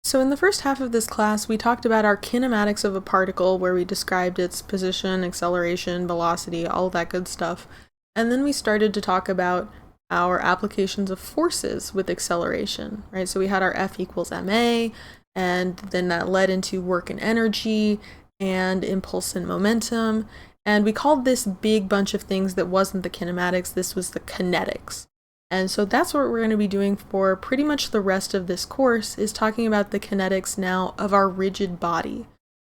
So in the first half of this class, we talked about our kinematics of a particle, where we described its position, acceleration, velocity, all that good stuff. And then we started to talk about our applications of forces with acceleration, right? So we had our F equals ma, and then that led into work and energy, and impulse and momentum. And we called this big bunch of things that wasn't the kinematics, this was the kinetics. And so that's what we're going to be doing for pretty much the rest of this course, is talking about the kinetics now of our rigid body.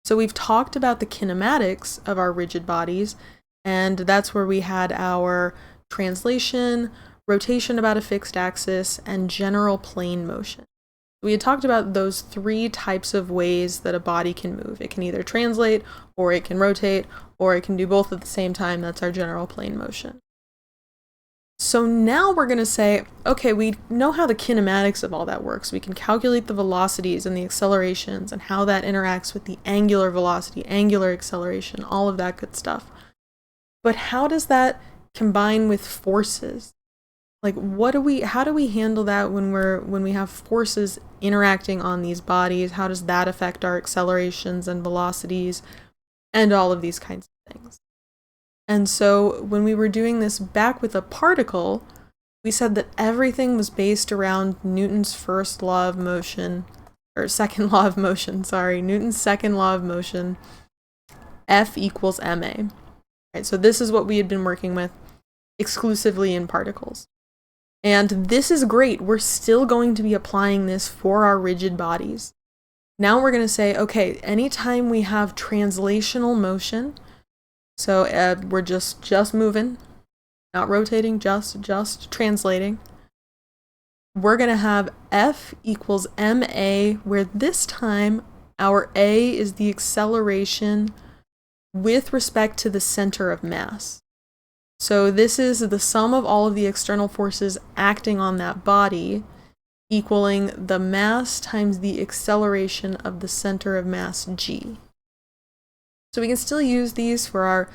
So we've talked about the kinematics of our rigid bodies, and that's where we had our translation, rotation about a fixed axis, and general plane motion. We had talked about those three types of ways that a body can move. It can either translate, or it can rotate, or it can do both at the same time. That's our general plane motion. So now we're going to say, okay, we know how the kinematics of all that works. We can calculate the velocities and the accelerations and how that interacts with the angular velocity, angular acceleration, all of that good stuff. But how does that combine with forces? Like, how do we handle that when we have forces interacting on these bodies? How does that affect our accelerations and velocities and all of these kinds of things? And so when we were doing this back with a particle, we said that everything was based around Newton's first law of motion, or second law of motion, sorry, Newton's second law of motion, F equals ma. Right, so this is what we had been working with exclusively in particles. And this is great. We're still going to be applying this for our rigid bodies. Now we're going to say, okay, anytime we have translational motion, so we're just moving, not rotating, just translating. We're going to have F equals ma, where this time our a is the acceleration with respect to the center of mass. So this is the sum of all of the external forces acting on that body, equaling the mass times the acceleration of the center of mass g. So we can still use these for our,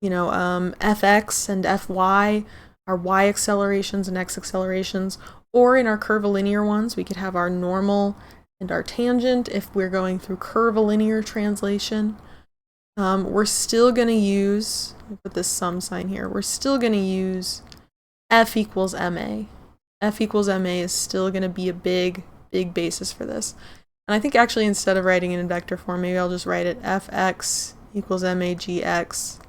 fx and fy, our y accelerations and x accelerations, or in our curvilinear ones, we could have our normal and our tangent if we're going through curvilinear translation. We're still going to use, let me put this sum sign here, we're still going to use F equals ma. F equals ma is still going to be a big basis for this. And I think actually instead of writing it in vector form, maybe I'll just write it fx equals magx,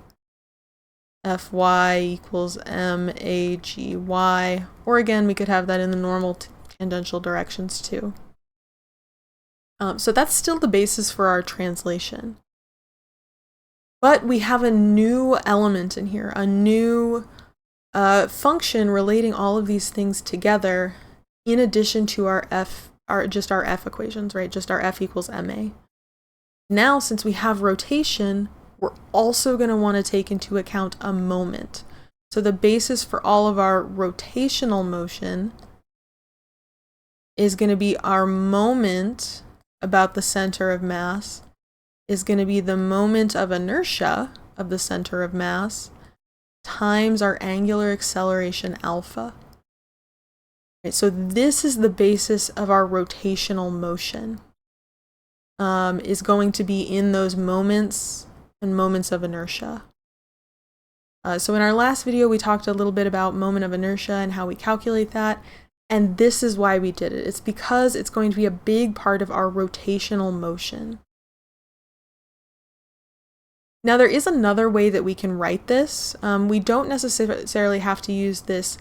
fy equals magy, or again, we could have that in the normal tangential directions too. So that's still the basis for our translation. But we have a new element in here, a new function relating all of these things together in addition to our F equations, right? Just our F equals ma. Now, since we have rotation, we're also going to want to take into account a moment. So the basis for all of our rotational motion is going to be our moment about the center of mass is going to be the moment of inertia of the center of mass times our angular acceleration alpha. Right, so this is the basis of our rotational motion, is going to be in those moments and moments of inertia. So in our last video, we talked a little bit about moment of inertia and how we calculate that. And this is why we did it. It's because it's going to be a big part of our rotational motion. Now there is another way that we can write this. We don't necessarily have to use this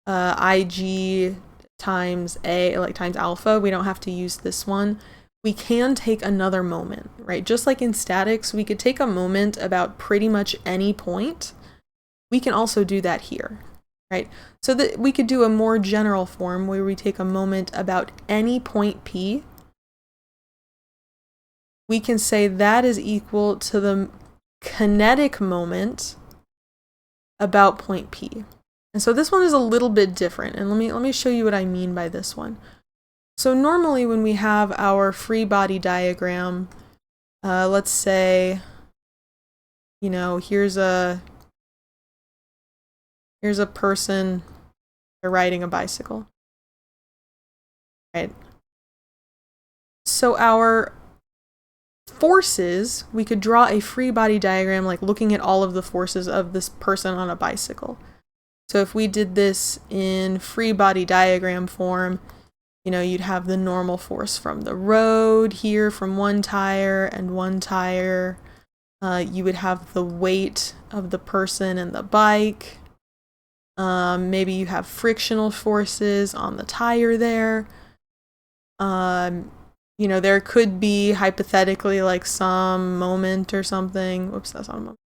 Ig times A, like times alpha. We don't have to use this one. We can take another moment, right? Just like in statics, we could take a moment about pretty much any point. We can also do that here, right? So that we could do a more general form where we take a moment about any point P. We can say that is equal to the kinetic moment about point P. And so this one is a little bit different, and let me show you what I mean by this one. So normally when we have our free body diagram, let's say, here's a person, they're riding a bicycle, right? so our forces, we could draw a free body diagram like looking at all of the forces of this person on a bicycle. So if we did this in free body diagram form, you know, you'd have the normal force from the road here from one tire and one tire. You would have the weight of the person and the bike. Maybe you have frictional forces on the tire there. You know, there could be hypothetically like some moment or something. Whoops, that's not a moment.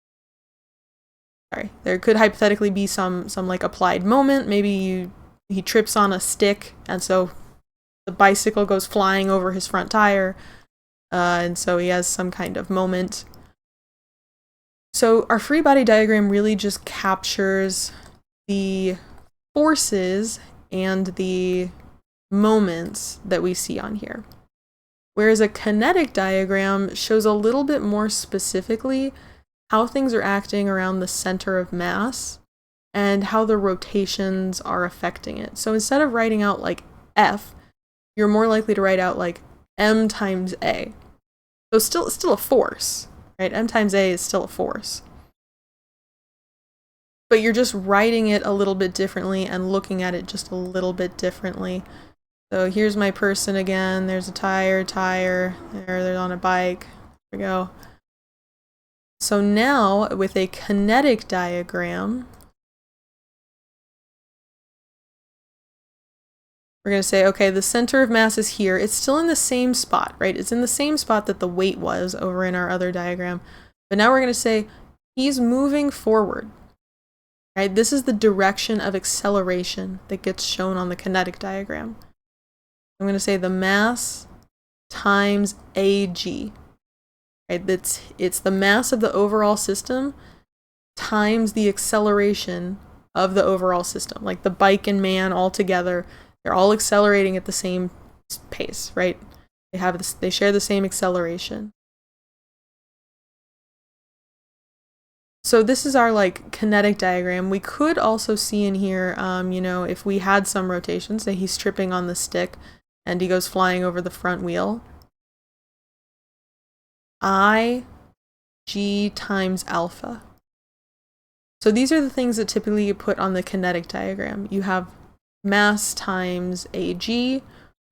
Sorry. There could hypothetically be some like applied moment. Maybe he trips on a stick and so the bicycle goes flying over his front tire. And so he has some kind of moment. So our free body diagram really just captures the forces and the moments that we see on here. Whereas a kinetic diagram shows a little bit more specifically how things are acting around the center of mass and how the rotations are affecting it. So instead of writing out like F, you're more likely to write out like M times A. So still a force, right? M times A is still a force. But you're just writing it a little bit differently and looking at it just a little bit differently. So here's my person again. There's a tire, they're on a bike. There we go. So now with a kinetic diagram, we're going to say, okay, the center of mass is here. It's still in the same spot, right? It's in the same spot that the weight was over in our other diagram. But now we're going to say he's moving forward, right? This is the direction of acceleration that gets shown on the kinetic diagram. I'm going to say the mass times AG, right? It's the mass of the overall system times the acceleration of the overall system. Like the bike and man all together, they're all accelerating at the same pace, right? They share the same acceleration. So this is our like kinetic diagram. We could also see in here, you know, if we had some rotation, say he's tripping on the stick and he goes flying over the front wheel. IG times alpha. So these are the things that typically you put on the kinetic diagram. You have mass times AG,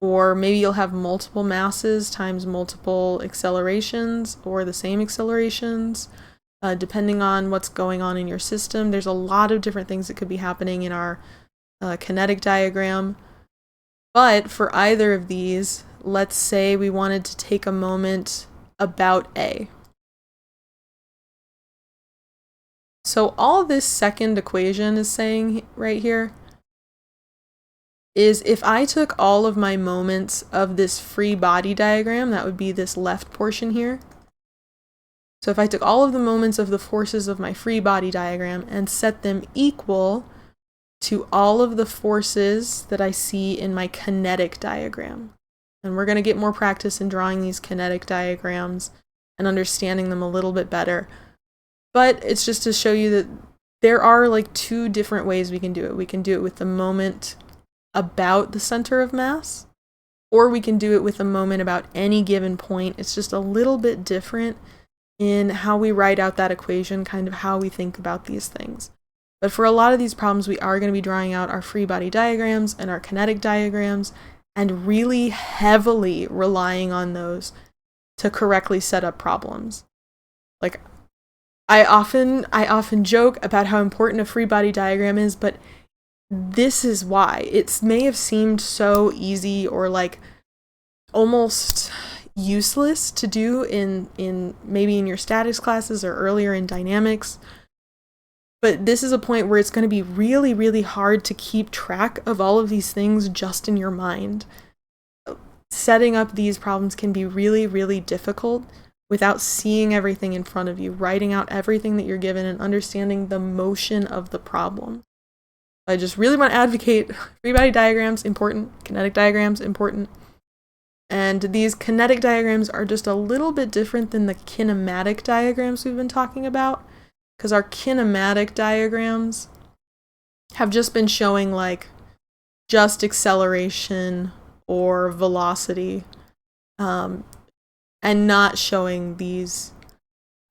or maybe you'll have multiple masses times multiple accelerations or the same accelerations, depending on what's going on in your system. There's a lot of different things that could be happening in our kinetic diagram. But for either of these, let's say we wanted to take a moment about A. So all this second equation is saying right here is if I took all of my moments of this free body diagram, that would be this left portion here. So if I took all of the moments of the forces of my free body diagram and set them equal to all of the forces that I see in my kinetic diagram. And we're going to get more practice in drawing these kinetic diagrams and understanding them a little bit better. But it's just to show you that there are like two different ways we can do it. We can do it with the moment about the center of mass, or we can do it with a moment about any given point. It's just a little bit different in how we write out that equation, kind of how we think about these things. But for a lot of these problems, we are going to be drawing out our free body diagrams and our kinetic diagrams and really heavily relying on those to correctly set up problems. Like, I often joke about how important a free body diagram is, but this is why. It may have seemed so easy or like almost useless to do in maybe in your statics classes or earlier in dynamics. But this is a point where it's going to be really, really hard to keep track of all of these things just in your mind. Setting up these problems can be really, really difficult without seeing everything in front of you, writing out everything that you're given and understanding the motion of the problem. I just really want to advocate free body diagrams, important, kinetic diagrams, important. And these kinetic diagrams are just a little bit different than the kinematic diagrams we've been talking about, because our kinematic diagrams have just been showing like just acceleration or velocity. and not showing these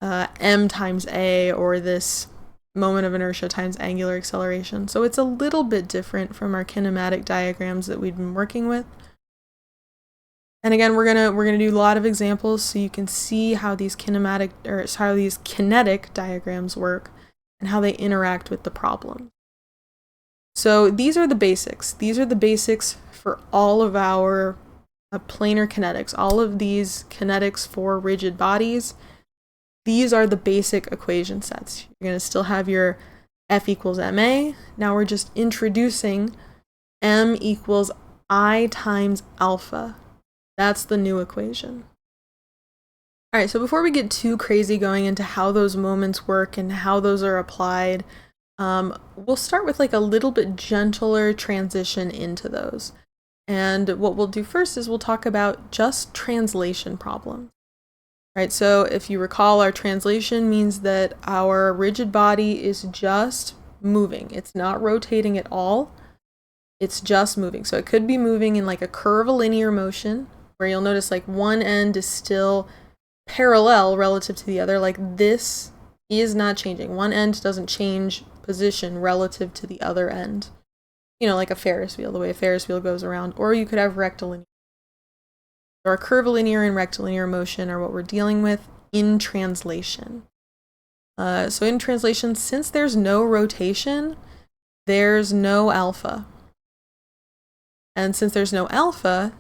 m times a, or this moment of inertia times angular acceleration. So it's a little bit different from our kinematic diagrams that we've been working with. And again, we're gonna do a lot of examples so you can see how these kinetic diagrams work and how they interact with the problem. So these are the basics. These are the basics for all of our planar kinetics, all of these kinetics for rigid bodies. These are the basic equation sets. You're going to still have your F equals ma. Now we're just introducing m equals I times alpha. That's the new equation. All right, so before we get too crazy going into how those moments work and how those are applied, we'll start with like a little bit gentler transition into those. And what we'll do first is we'll talk about just translation problems. Right, so if you recall, our translation means that our rigid body is just moving. It's not rotating at all. It's just moving. So it could be moving in like a curvilinear motion, where you'll notice like one end is still parallel relative to the other. Like this is not changing. One end doesn't change position relative to the other end. You know, like a Ferris wheel, the way a Ferris wheel goes around. Or you could have rectilinear. Our curvilinear and rectilinear motion are what we're dealing with in translation. So in translation, since there's no rotation, there's no alpha. And since there's no alpha,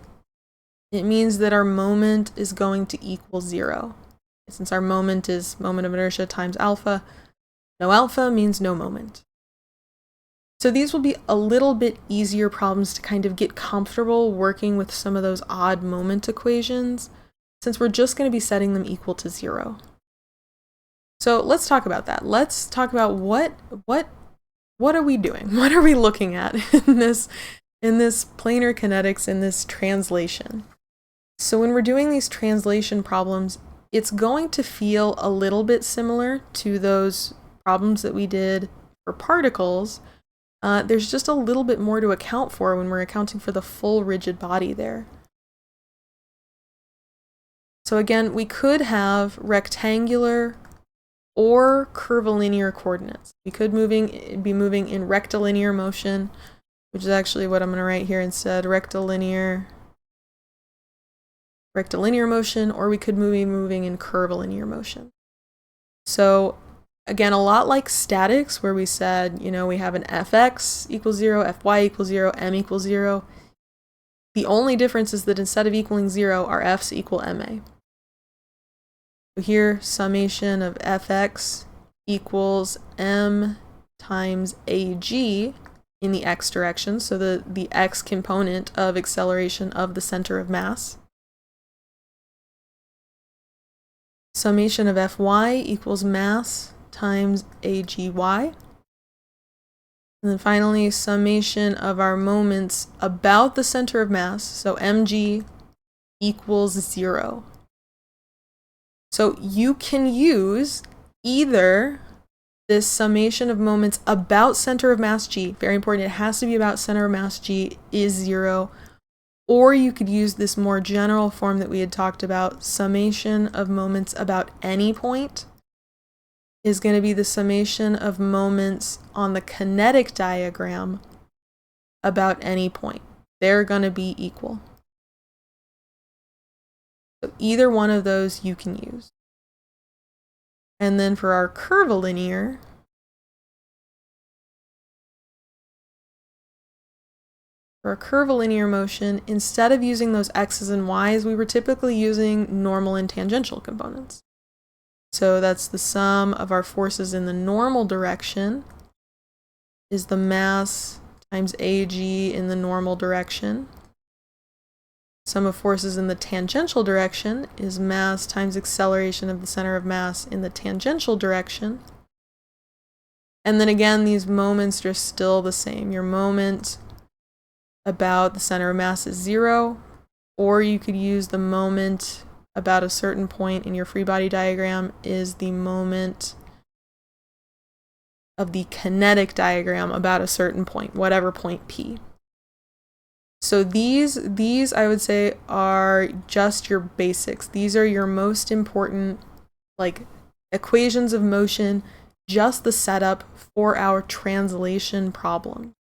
it means that our moment is going to equal 0. Since our moment is moment of inertia times alpha, no alpha means no moment. So these will be a little bit easier problems to kind of get comfortable working with some of those odd moment equations, since we're just going to be setting them equal to 0. So let's talk about that. Let's talk about what are we doing? What are we looking at in this planar kinetics, in this translation? So when we're doing these translation problems, it's going to feel a little bit similar to those problems that we did for particles. There's just a little bit more to account for when we're accounting for the full rigid body there. So again, we could have rectangular or curvilinear coordinates. We could be moving in rectilinear motion, which is actually what I'm going to write here instead, rectilinear motion, or we could be moving in curvilinear motion. So again, a lot like statics, where we said, you know, we have an fx equals 0, fy equals 0, m equals 0. The only difference is that instead of equaling 0, our f's equal ma. So here, summation of fx equals m times ag in the x direction, so the x component of acceleration of the center of mass. Summation of fy equals mass times agy. And then finally, summation of our moments about the center of mass, so mg equals 0. So you can use either this summation of moments about center of mass g, very important, it has to be about center of mass g is 0, or you could use this more general form that we had talked about, summation of moments about any point is going to be the summation of moments on the kinetic diagram about any point. They're going to be equal. So either one of those you can use. And then for our curvilinear, motion, instead of using those x's and y's, we were typically using normal and tangential components. So that's the sum of our forces in the normal direction is the mass times ag in the normal direction. Sum of forces in the tangential direction is mass times acceleration of the center of mass in the tangential direction. And then again, these moments are still the same. Your moment about the center of mass is 0, or you could use the moment about a certain point in your free body diagram is the moment of the kinetic diagram about a certain point, whatever point P. So these I would say are just your basics. These are your most important, like, equations of motion, just the setup for our translation problem.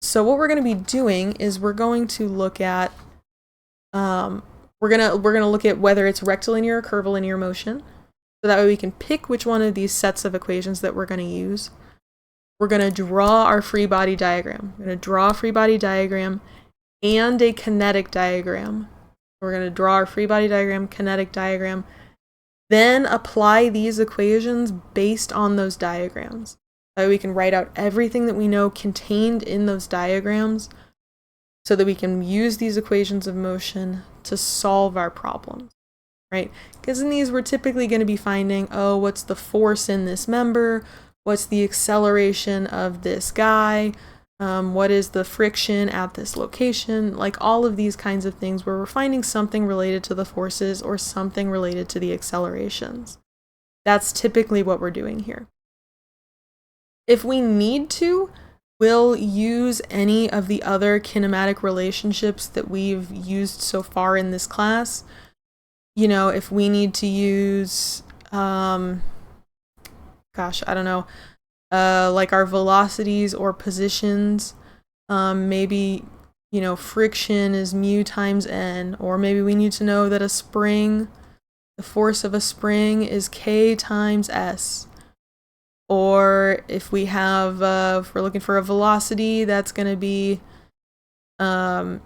So what we're going to be doing is we're going to look at we're gonna look at whether it's rectilinear or curvilinear motion. So that way we can pick which one of these sets of equations that we're going to use. We're going to draw our free body diagram. We're going to draw a free body diagram and a kinetic diagram. We're going to draw our free body diagram, kinetic diagram, then apply these equations based on those diagrams. That way we can write out everything that we know contained in those diagrams so that we can use these equations of motion to solve our problems, right? Because in these, we're typically going to be finding, oh, what's the force in this member? What's the acceleration of this guy? What is the friction at this location? Like all of these kinds of things where we're finding something related to the forces or something related to the accelerations. That's typically what we're doing here. If we need to, we'll use any of the other kinematic relationships that we've used so far in this class. You know, if we need to use, I don't know, like our velocities or positions, maybe, you know, friction is mu times n, or maybe we need to know that a spring, the force of a spring is k times s. Or if we have, if we're looking for a velocity, that's going to be, you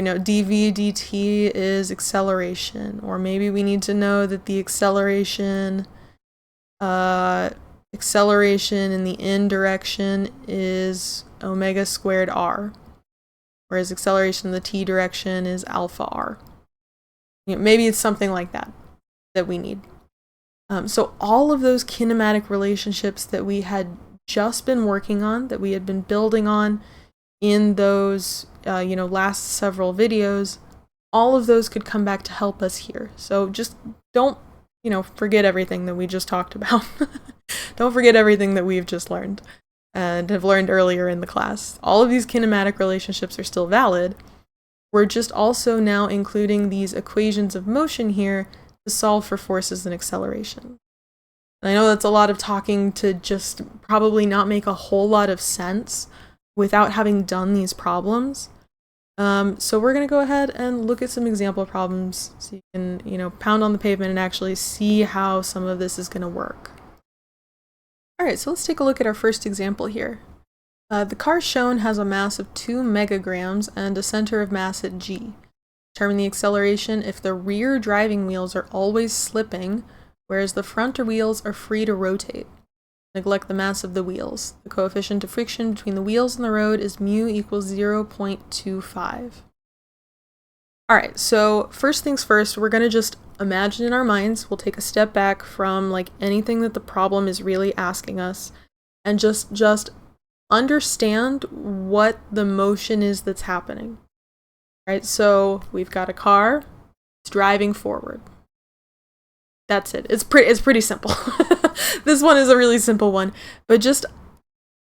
know, dv dt is acceleration. Or maybe we need to know that the acceleration in the n direction is omega squared r, whereas acceleration in the t direction is alpha r. You know, maybe it's something like that that we need. So all of those kinematic relationships that we had just been working on, that we had been building on in those, you know, last several videos, all of those could come back to help us here. So just don't, you know, forget everything that we just talked about. Don't forget everything that we've just learned and have learned earlier in the class. All of these kinematic relationships are still valid. We're just also now including these equations of motion here to solve for forces and acceleration. And I know that's a lot of talking to just probably not make a whole lot of sense without having done these problems. So we're going to go ahead and look at some example problems so you can, you know, pound on the pavement and actually see how some of this is going to work. All right, so let's take a look at our first example here. The car shown has a mass of 2 megagrams and a center of mass at g. Determine the acceleration if the rear driving wheels are always slipping, whereas the front wheels are free to rotate. Neglect the mass of the wheels. The coefficient of friction between the wheels and the road is mu equals 0.25. All right, so first things first, we're going to just imagine in our minds, we'll take a step back from like anything that the problem is really asking us and just understand what the motion is that's happening. Right, so we've got a car, it's driving forward. That's it. It's pretty simple. This one is a really simple one, but just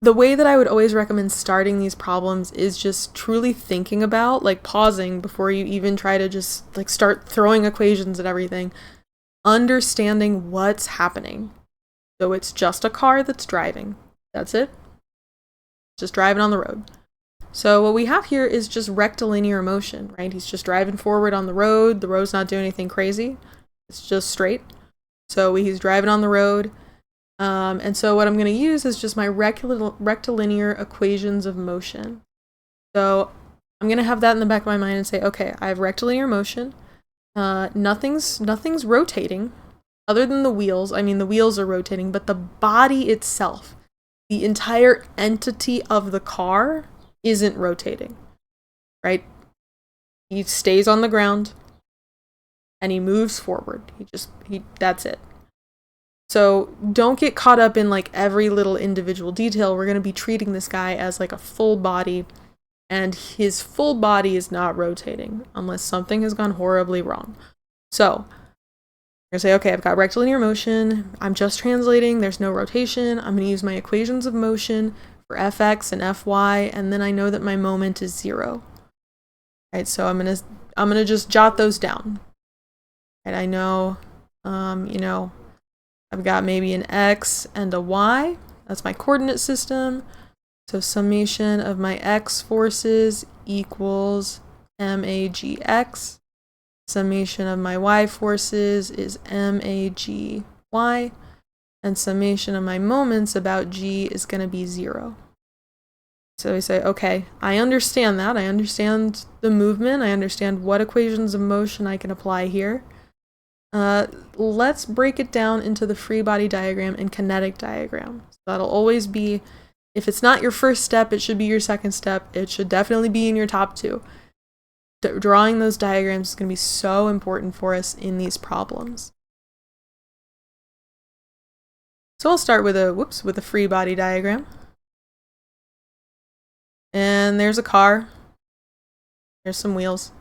the way that I would always recommend starting these problems is just truly thinking about, like pausing before you even try to just like start throwing equations at everything, understanding what's happening. So it's just a car that's driving. That's it. Just driving on the road. So what we have here is just rectilinear motion, right? He's just driving forward on the road. The road's not doing anything crazy. It's just straight. So he's driving on the road. And so what I'm going to use is just my rectilinear equations of motion. So I'm going to have that in the back of my mind and say, okay, I have rectilinear motion. Nothing's rotating other than the wheels. I mean, the wheels are rotating, but the body itself, the entire entity of the car isn't rotating, right? He stays on the ground and he moves forward. That's it. So don't get caught up in like every little individual detail. We're going to be treating this guy as like a full body, and his full body is not rotating unless something has gone horribly wrong. So we're going to say, okay, I've got rectilinear motion. I'm just translating. There's no rotation. I'm going to use my equations of motion for fx and fy, and then I know that my moment is 0. Right, so I'm gonna just jot those down. And I know, you know, I've got maybe an x and a y. That's my coordinate system. So summation of my x forces equals magx. Summation of my y forces is mag y. And summation of my moments about g is going to be 0. So we say, okay, I understand that. I understand the movement. I understand what equations of motion I can apply here. Let's break it down into the free body diagram and kinetic diagram. So that'll always be, if it's not your first step, it should be your second step. It should definitely be in your top 2. Drawing those diagrams is going to be so important for us in these problems. So I'll start with a free body diagram. And there's a car. There's some wheels.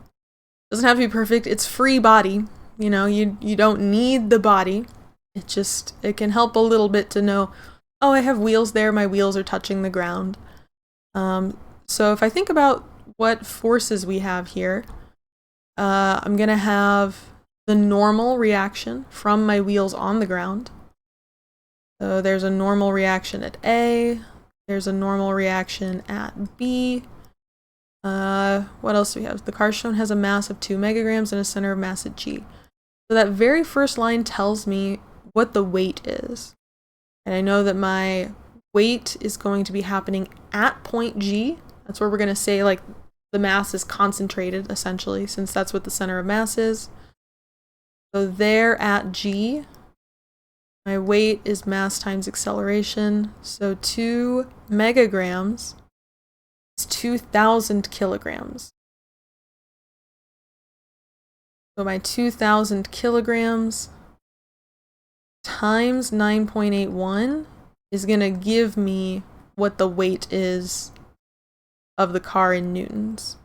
Doesn't have to be perfect. It's free body. You know, you don't need the body. It can help a little bit to know, oh, I have wheels there. My wheels are touching the ground. So if I think about what forces we have here, I'm going to have the normal reaction from my wheels on the ground. So there's a normal reaction at A. There's a normal reaction at B. What else do we have? The car shown has a mass of 2 megagrams and a center of mass at G. So that very first line tells me what the weight is. And I know that my weight is going to be happening at point G. That's where we're going to say like the mass is concentrated essentially, since that's what the center of mass is. So there at G, my weight is mass times acceleration. So 2 megagrams is 2,000 kilograms. So my 2,000 kilograms times 9.81 is going to give me what the weight is of the car in newtons.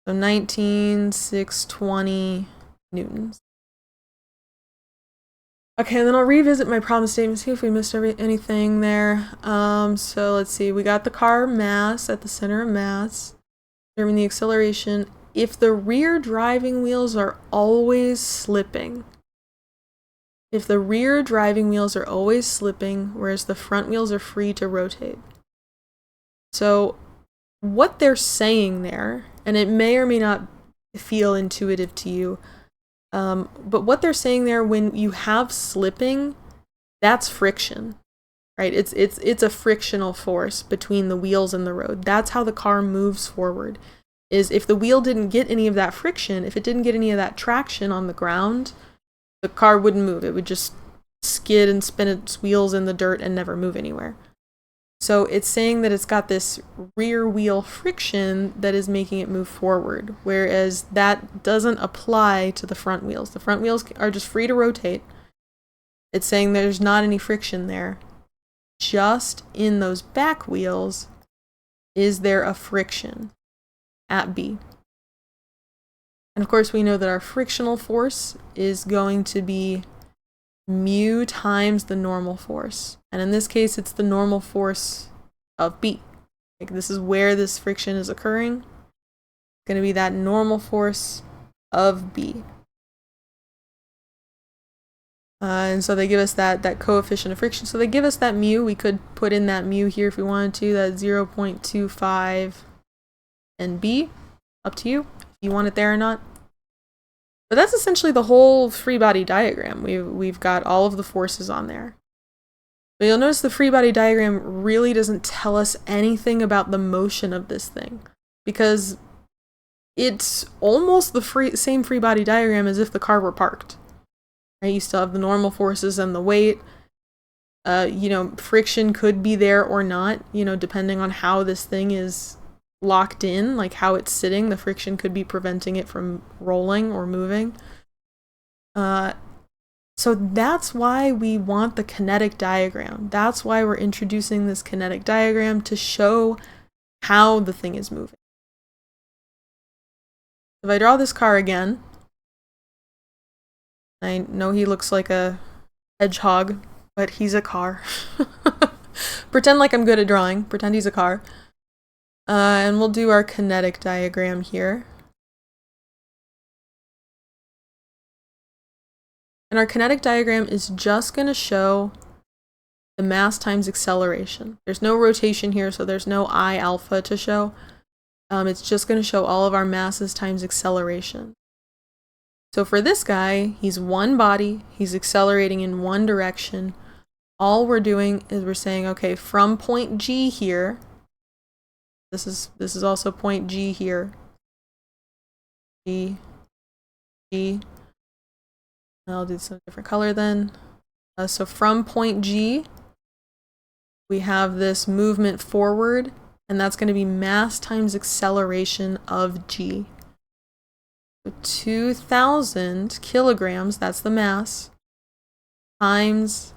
So 19,620 newtons. Okay, and then I'll revisit my problem statement, see if we missed anything there. So let's see, we got the car mass at the center of mass, determine the acceleration. If the rear driving wheels are always slipping, whereas the front wheels are free to rotate. So what they're saying there, and it may or may not feel intuitive to you, but what they're saying there, when you have slipping, that's friction, right? It's a frictional force between the wheels and the road. That's how the car moves forward. Is if the wheel didn't get any of that friction, if it didn't get any of that traction on the ground, the car wouldn't move. It would just skid and spin its wheels in the dirt and never move anywhere. So it's saying that it's got this rear wheel friction that is making it move forward, whereas that doesn't apply to the front wheels. The front wheels are just free to rotate. It's saying there's not any friction there. Just in those back wheels, is there a friction at B? And of course we know that our frictional force is going to be mu times the normal force. And in this case, it's the normal force of B. Like, this is where this friction is occurring. It's going to be that normal force of B. And so they give us that coefficient of friction. So they give us that mu. We could put in that mu here if we wanted to. That 0.25 and B. Up to you if you want it there or not. But that's essentially the whole free body diagram. We've got all of the forces on there. But you'll notice the free body diagram really doesn't tell us anything about the motion of this thing, because it's almost the same free body diagram as if the car were parked. Right? You still have the normal forces and the weight. Friction could be there or not, depending on how this thing is locked in, like how it's sitting. The friction could be preventing it from rolling or moving. So that's why we want the kinetic diagram. That's why we're introducing this kinetic diagram, to show how the thing is moving. If I draw this car again, I know he looks like a hedgehog, but he's a car. Pretend like I'm good at drawing. Pretend he's a car. And we'll do our kinetic diagram here. And our kinetic diagram is just going to show the mass times acceleration. There's no rotation here, so there's no I alpha to show. It's just going to show all of our masses times acceleration. So for this guy, he's one body, he's accelerating in one direction. All we're doing is we're saying, okay, from point G here, this is also point G here. G. I'll do some different color then. So from point G, we have this movement forward, and that's going to be mass times acceleration of G. So 2,000 kilograms, that's the mass, times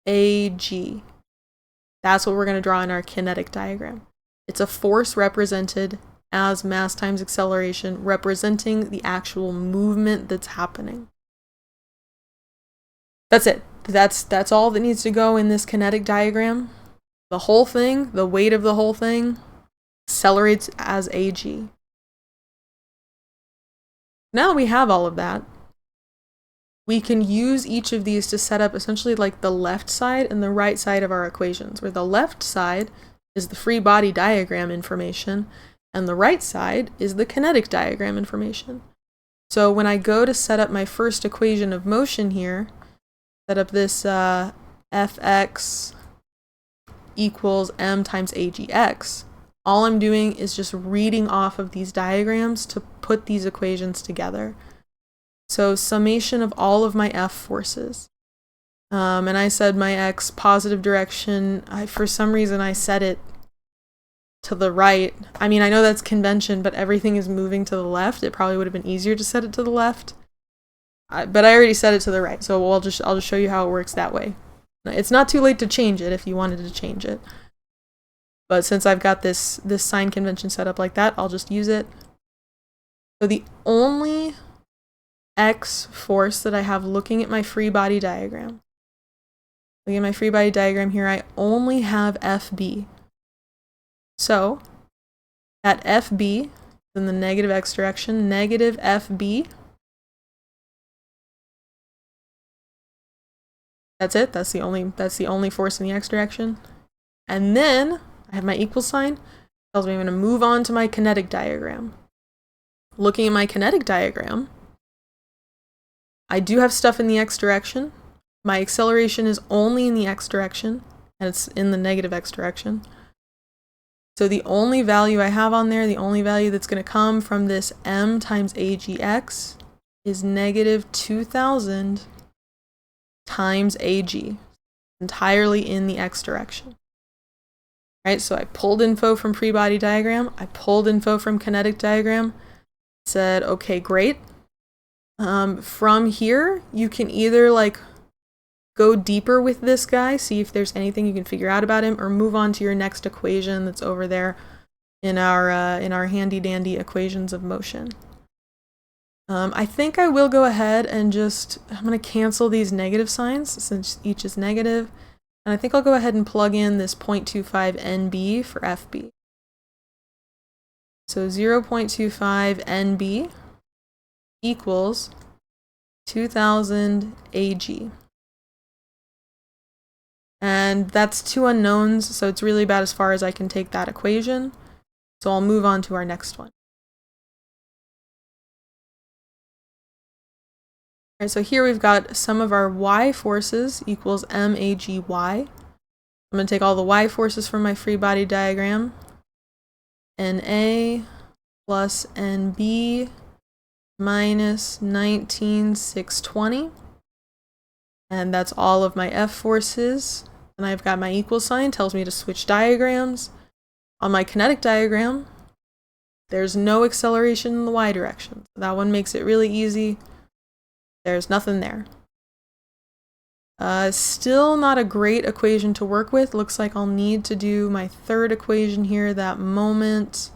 AG. That's what we're going to draw in our kinetic diagram. It's a force represented as mass times acceleration, representing the actual movement that's happening. That's it. That's all that needs to go in this kinetic diagram. The whole thing, the weight of the whole thing, accelerates as AG. Now that we have all of that, we can use each of these to set up essentially like the left side and the right side of our equations, where the left side is the free body diagram information, and the right side is the kinetic diagram information. So when I go to set up my first equation of motion here, set up this Fx equals m times agx, all I'm doing is just reading off of these diagrams to put these equations together. So summation of all of my F forces. And I said my x positive direction, for some reason I set it to the right. I mean, I know that's convention, but everything is moving to the left. It probably would have been easier to set it to the left. But I already set it to the right, so I'll just show you how it works that way. It's not too late to change it if you wanted to change it. But since I've got this sign convention set up like that, I'll just use it. So the only X force that I have looking at my free body diagram, looking at my free body diagram here, I only have FB. So at FB, in the negative X direction, negative FB, that's it. That's the only force in the X direction. And then I have my equal sign. Tells me I'm going to move on to my kinetic diagram. Looking at my kinetic diagram, I do have stuff in the X direction. My acceleration is only in the X direction, and it's in the negative X direction. So the only value I have on there, the only value that's going to come from this m times agx is negative 2,000 times ag, entirely in the X direction. Right, so I pulled info from free body diagram, I pulled info from kinetic diagram, said, okay, great. From here, you can either like go deeper with this guy, see if there's anything you can figure out about him, or move on to your next equation that's over there in our handy dandy equations of motion. I think I will go ahead and I'm going to cancel these negative signs since each is negative. And I think I'll go ahead and plug in this 0.25 NB for FB. So 0.25 NB equals 2,000 AG. And that's two unknowns, so it's really about as far as I can take that equation. So I'll move on to our next one. Alright, so here we've got sum of our y forces equals MAGY. I'm going to take all the y forces from my free body diagram. NA plus NB minus 19,620. And that's all of my F forces. And I've got my equal sign, tells me to switch diagrams. On my kinetic diagram, there's no acceleration in the y direction. So that one makes it really easy. There's nothing there. Still not a great equation to work with. Looks like I'll need to do my third equation here, that moment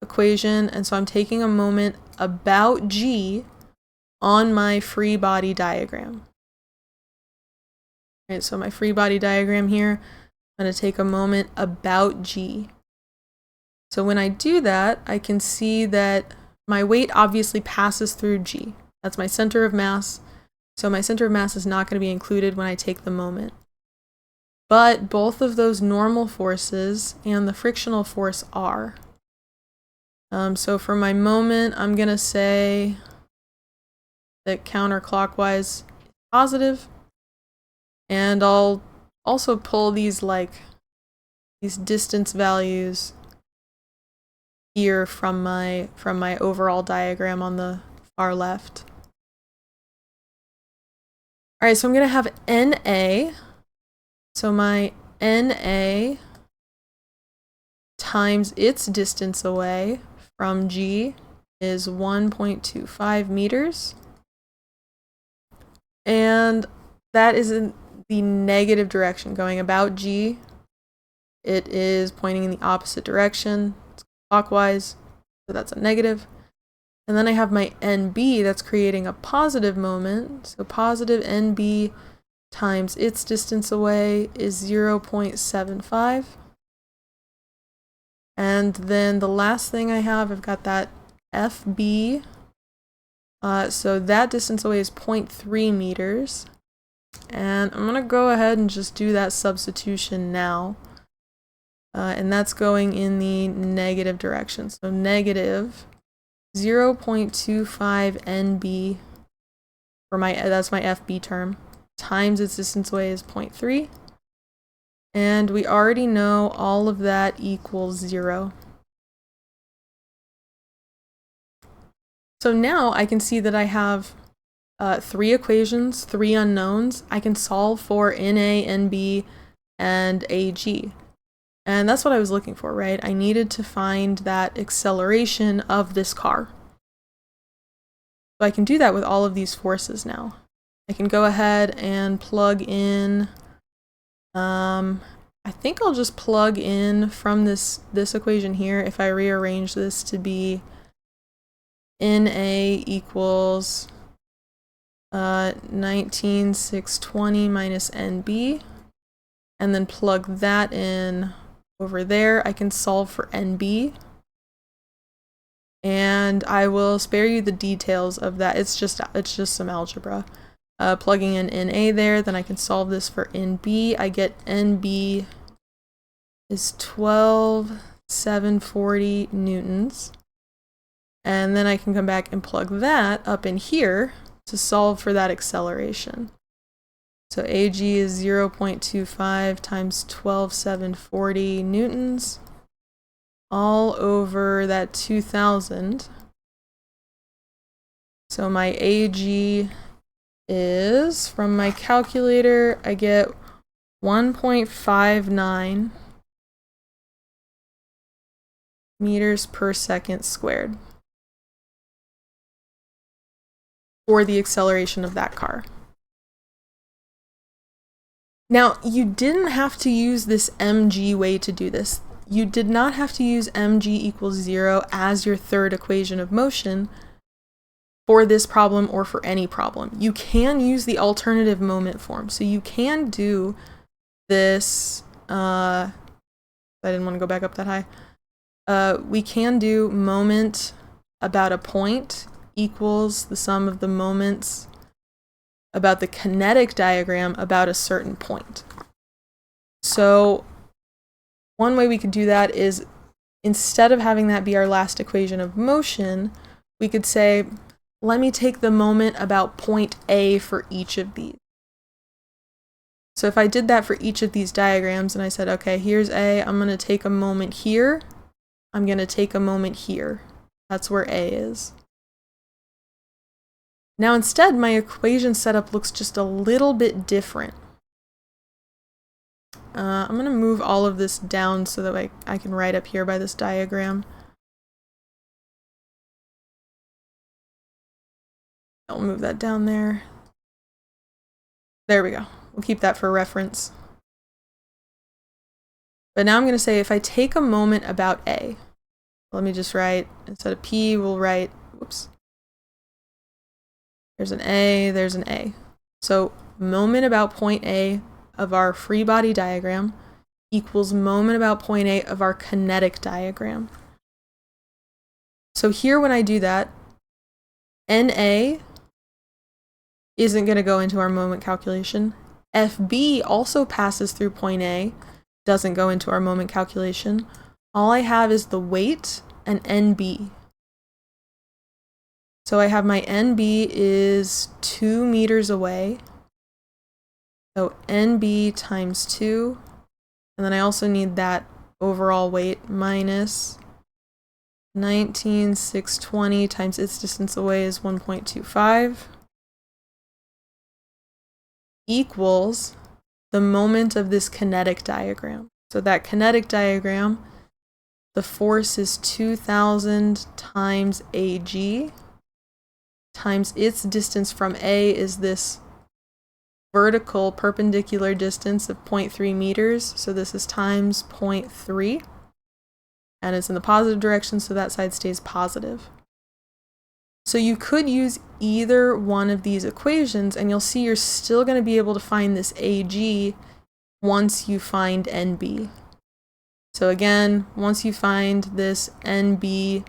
equation. And so I'm taking a moment about G on my free body diagram. Right, so my free body diagram here, I'm going to take a moment about G. So when I do that, I can see that my weight obviously passes through G. That's my center of mass. So my center of mass is not going to be included when I take the moment. But both of those normal forces and the frictional force are. So for my moment, I'm going to say that counterclockwise is positive. And I'll also pull these distance values here from my overall diagram on the far left. All right, so I'm going to have NA. So my NA times its distance away from G is 1.25 meters. And that is in the negative direction, going about G. It is pointing in the opposite direction, it's clockwise, so that's a negative. And then I have my NB that's creating a positive moment. So positive NB times its distance away is 0.75. And then the last thing I have, I've got that FB. So that distance away is 0.3 meters. And I'm going to go ahead and just do that substitution now. And that's going in the negative direction. So negative 0.25 NB for that's my FB term, times its distance away is 0.3. And we already know all of that equals 0. So now I can see that I have 3 equations, 3 unknowns. I can solve for NA, NB, and AG. And that's what I was looking for, right? I needed to find that acceleration of this car. So I can do that with all of these forces now. I can go ahead and plug in, I think I'll just plug in from this equation here, if I rearrange this to be NA equals 19,620 minus NB, and then plug that in over there. I can solve for NB, and I will spare you the details of that. It's just some algebra. Plugging in NA there, then I can solve this for NB. I get NB is 12,740 newtons. And then I can come back and plug that up in here to solve for that acceleration. So AG is 0.25 times 12,740 newtons, all over that 2,000. So my AG is, from my calculator, I get 1.59 meters per second squared for the acceleration of that car. Now, you didn't have to use this mg way to do this. You did not have to use mg equals 0 as your third equation of motion for this problem or for any problem. You can use the alternative moment form. So you can do this, I didn't want to go back up that high. We can do moment about a point equals the sum of the moments about the kinetic diagram about a certain point. So one way we could do that is, instead of having that be our last equation of motion, we could say, let me take the moment about point A for each of these. So if I did that for each of these diagrams and I said, okay, here's A, I'm going to take a moment here, I'm going to take a moment here. That's where A is. Now instead, my equation setup looks just a little bit different. I'm going to move all of this down so that I can write up here by this diagram. I'll move that down there. There we go. We'll keep that for reference. But now I'm going to say, if I take a moment about A, let me just write, instead of P, we'll write, whoops. There's an A, there's an A. So moment about point A of our free body diagram equals moment about point A of our kinetic diagram. So here when I do that, NA isn't going to go into our moment calculation. FB also passes through point A, doesn't go into our moment calculation. All I have is the weight and NB. So I have my NB is 2 meters away. So NB times 2. And then I also need that overall weight minus 19,620 times its distance away is 1.25 equals the moment of this kinetic diagram. So that kinetic diagram, the force is 2,000 times AG times its distance from A is this vertical perpendicular distance of 0.3 meters. So this is times 0.3. And it's in the positive direction, so that side stays positive. So you could use either one of these equations, and you'll see you're still going to be able to find this AG once you find NB. So again, once you find this NB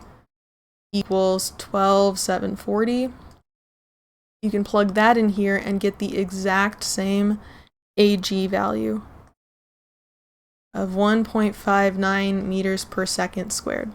equals 12,740, you can plug that in here and get the exact same AG value of 1.59 meters per second squared.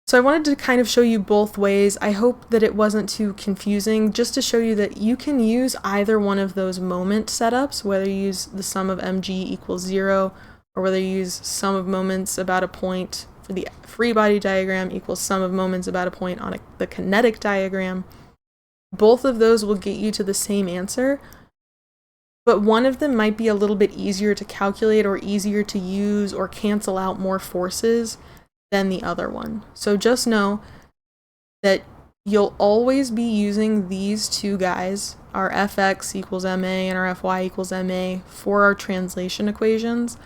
So I wanted to kind of show you both ways. I hope that it wasn't too confusing, just to show you that you can use either one of those moment setups, whether you use the sum of mg equals 0, or whether you use sum of moments about a point for the free body diagram equals sum of moments about a point on the kinetic diagram. Both of those will get you to the same answer, but one of them might be a little bit easier to calculate or easier to use or cancel out more forces than the other one. So just know that you'll always be using these two guys, our fx equals ma and our fy equals ma, for our translation equations,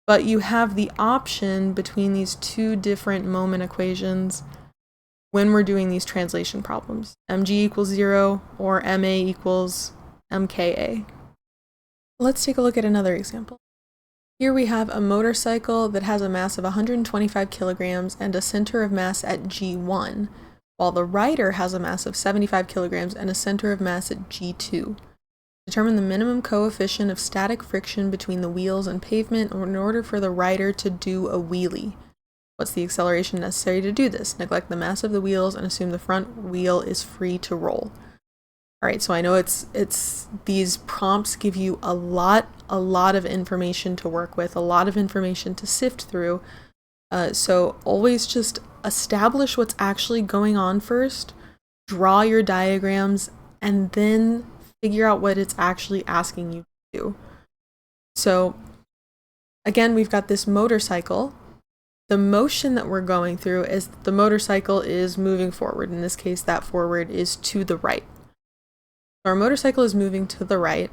but you have the option between these two different moment equations when we're doing these translation problems. mg equals 0 or ma equals mka. Let's take a look at another example. Here we have a motorcycle that has a mass of 125 kilograms and a center of mass at G1, while the rider has a mass of 75 kilograms and a center of mass at G2. Determine the minimum coefficient of static friction between the wheels and pavement in order for the rider to do a wheelie. What's the acceleration necessary to do this? Neglect the mass of the wheels and assume the front wheel is free to roll. All right, so I know it's these prompts give you a lot of information to work with, a lot of information to sift through. So always just establish what's actually going on first, draw your diagrams, and then figure out what it's actually asking you to do. So again, we've got this motorcycle. The motion that we're going through is the motorcycle is moving forward. In this case, that forward is to the right. Our motorcycle is moving to the right,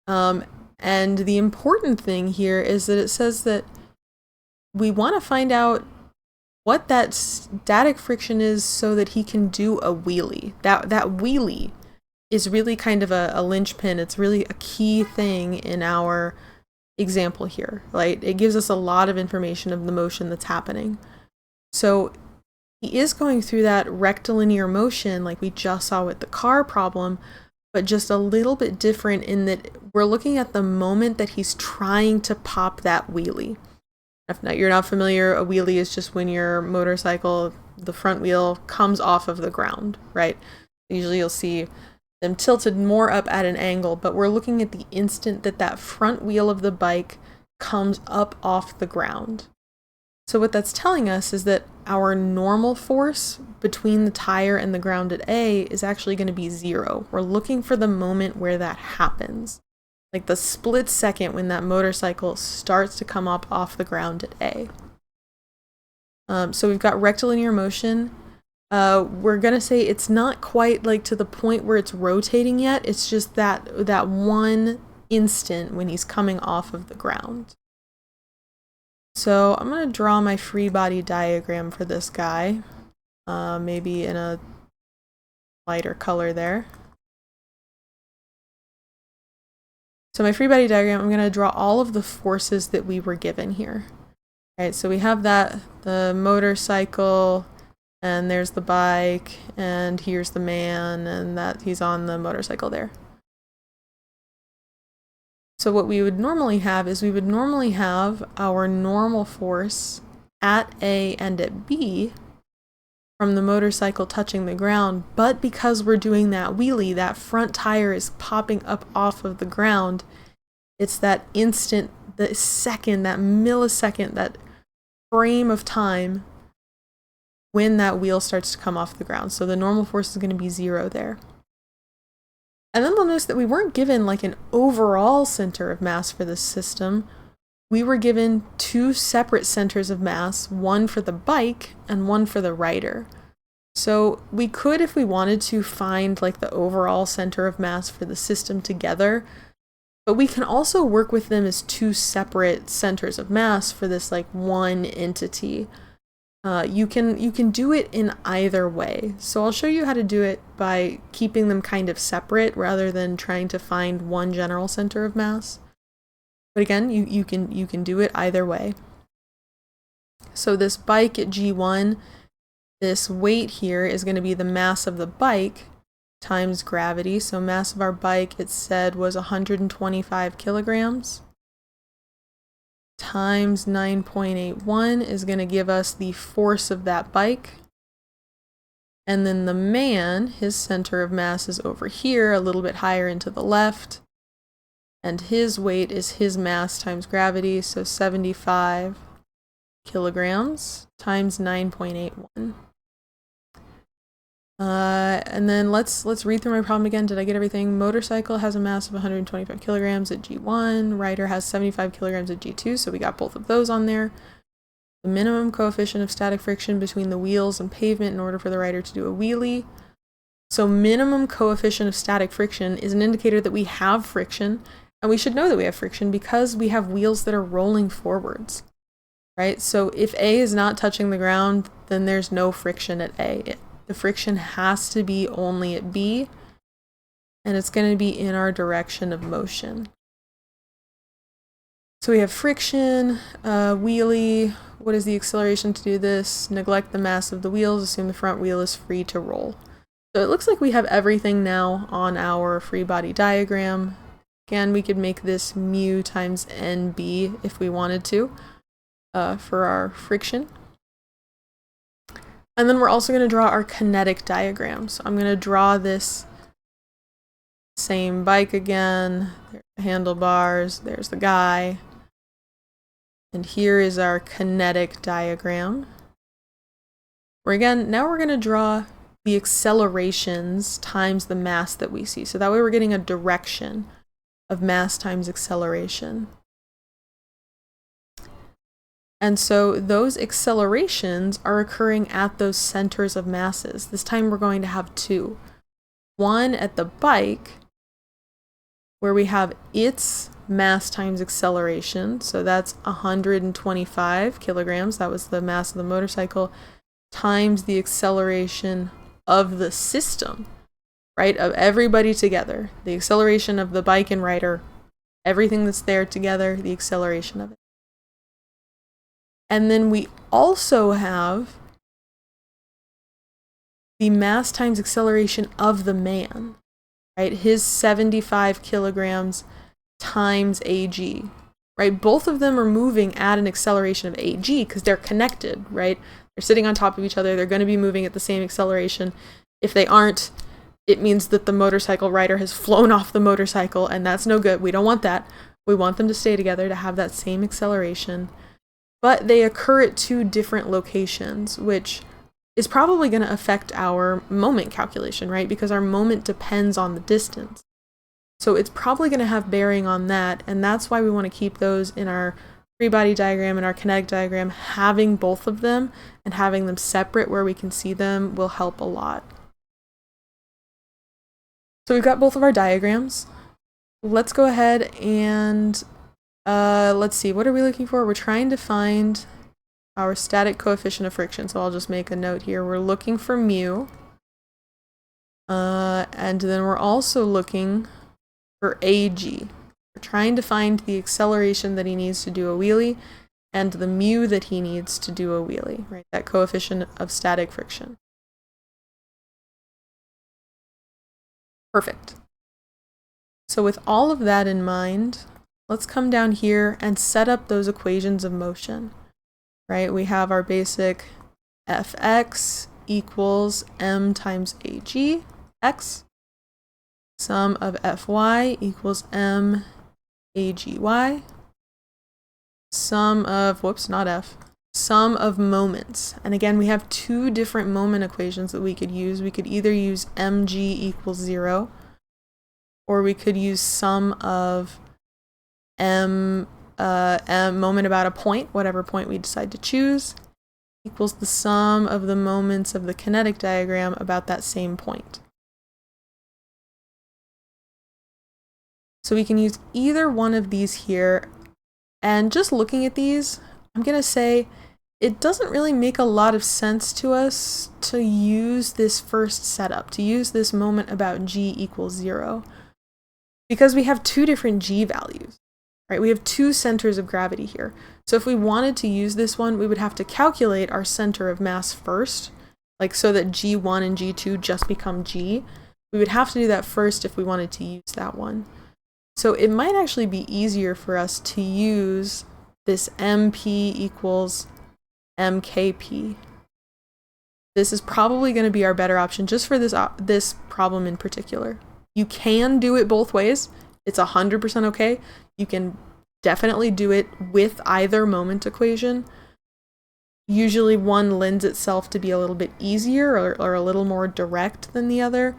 and the important thing here is that it says that we want to find out what that static friction is so that he can do a wheelie. That wheelie is really kind of a linchpin. It's really a key thing in our example here, right? It gives us a lot of information of the motion that's happening. So he is going through that rectilinear motion like we just saw with the car problem, but just a little bit different in that we're looking at the moment that he's trying to pop that wheelie. If you're not familiar, a wheelie is just when your motorcycle, the front wheel comes off of the ground, right? Usually you'll see them tilted more up at an angle, but we're looking at the instant that that front wheel of the bike comes up off the ground. So what that's telling us is that our normal force between the tire and the ground at A is actually going to be 0. We're looking for the moment where that happens, like the split second when that motorcycle starts to come up off the ground at A. So we've got rectilinear motion. We're going to say it's not quite like to the point where it's rotating yet. It's just that one instant when he's coming off of the ground. So I'm going to draw my free body diagram for this guy, maybe in a lighter color there. So my free body diagram, I'm going to draw all of the forces that we were given here. Right, so we have that, the motorcycle, and there's the bike, and here's the man, and that he's on the motorcycle there. So what we would normally have is we would normally have our normal force at A and at B from the motorcycle touching the ground, but because we're doing that wheelie, that front tire is popping up off of the ground. It's that instant, the second, that millisecond, that frame of time when that wheel starts to come off the ground. So the normal force is going to be 0 there. And then we'll notice that we weren't given like an overall center of mass for this system. We were given 2 separate centers of mass, one for the bike and one for the rider. So we could, if we wanted to, find like the overall center of mass for the system together, but we can also work with them as 2 separate centers of mass for this like one entity. You can do it in either way. So I'll show you how to do it by keeping them kind of separate rather than trying to find one general center of mass. But again, you can do it either way. So this bike at G1, this weight here is going to be the mass of the bike times gravity. So mass of our bike, it said, was 125 kilograms. Times 9.81 is going to give us the force of that bike. And then the man, his center of mass is over here, a little bit higher into the left. And his weight is his mass times gravity, so 75 kilograms times 9.81. And then let's read through my problem again. Did I get everything? Motorcycle has a mass of 125 kilograms at G1. Rider has 75 kilograms at G2, so we got both of those on there. The minimum coefficient of static friction between the wheels and pavement in order for the rider to do a wheelie. So minimum coefficient of static friction is an indicator that we have friction, and we should know that we have friction because we have wheels that are rolling forwards, right? So if A is not touching the ground, then there's no friction at A. The friction has to be only at B, and it's going to be in our direction of motion. So we have friction, wheelie. What is the acceleration to do this? Neglect the mass of the wheels, assume the front wheel is free to roll. So it looks like we have everything now on our free body diagram. Again, we could make this mu times NB if we wanted to for our friction. And then we're also going to draw our kinetic diagram. So I'm going to draw this same bike again. There's the handlebars, there's the guy. And here is our kinetic diagram. Where again, now we're going to draw the accelerations times the mass that we see. So that way we're getting a direction of mass times acceleration. And so those accelerations are occurring at those centers of masses. This time we're going to have 2. One at the bike, where we have its mass times acceleration. So that's 125 kilograms. That was the mass of the motorcycle, times the acceleration of the system, right? Of everybody together. The acceleration of the bike and rider, everything that's there together, the acceleration of it. And then we also have the mass times acceleration of the man, right? His 75 kilograms times AG, right? Both of them are moving at an acceleration of AG because they're connected, right? They're sitting on top of each other. They're going to be moving at the same acceleration. If they aren't, it means that the motorcycle rider has flown off the motorcycle, and that's no good. We don't want that. We want them to stay together to have that same acceleration. But they occur at 2 different locations, which is probably going to affect our moment calculation, right? Because our moment depends on the distance. So it's probably going to have bearing on that, and that's why we want to keep those in our free body diagram and our kinetic diagram. Having both of them and having them separate where we can see them will help a lot. So we've got both of our diagrams. Let's go ahead and let's see, what are we looking for? We're trying to find our static coefficient of friction. So I'll just make a note here. We're looking for mu. And then we're also looking for AG, We're trying to find the acceleration that he needs to do a wheelie and the mu that he needs to do a wheelie, right? That coefficient of static friction. Perfect. So with all of that in mind, let's come down here and set up those equations of motion, right? We have our basic fx equals m times ag x. Sum of fy equals m agy. Sum of, whoops, not f. Sum of moments. And again, we have two different moment equations that we could use. We could either use mg equals 0, or we could use sum of m moment about a point, whatever point we decide to choose, equals the sum of the moments of the kinetic diagram about that same point. So we can use either one of these here, and just looking at these, I'm going to say it doesn't really make a lot of sense to us to use this first setup, to use this moment about g equals 0, because we have two different g values, right? We have two centers of gravity here. So if we wanted to use this one, we would have to calculate our center of mass first, like so that g1 and g2 just become g. We would have to do that first if we wanted to use that one. So it might actually be easier for us to use this mp equals mkp. This is probably going to be our better option just for this problem in particular. You can do it both ways. It's 100% okay. You can definitely do it with either moment equation. Usually one lends itself to be a little bit easier or a little more direct than the other.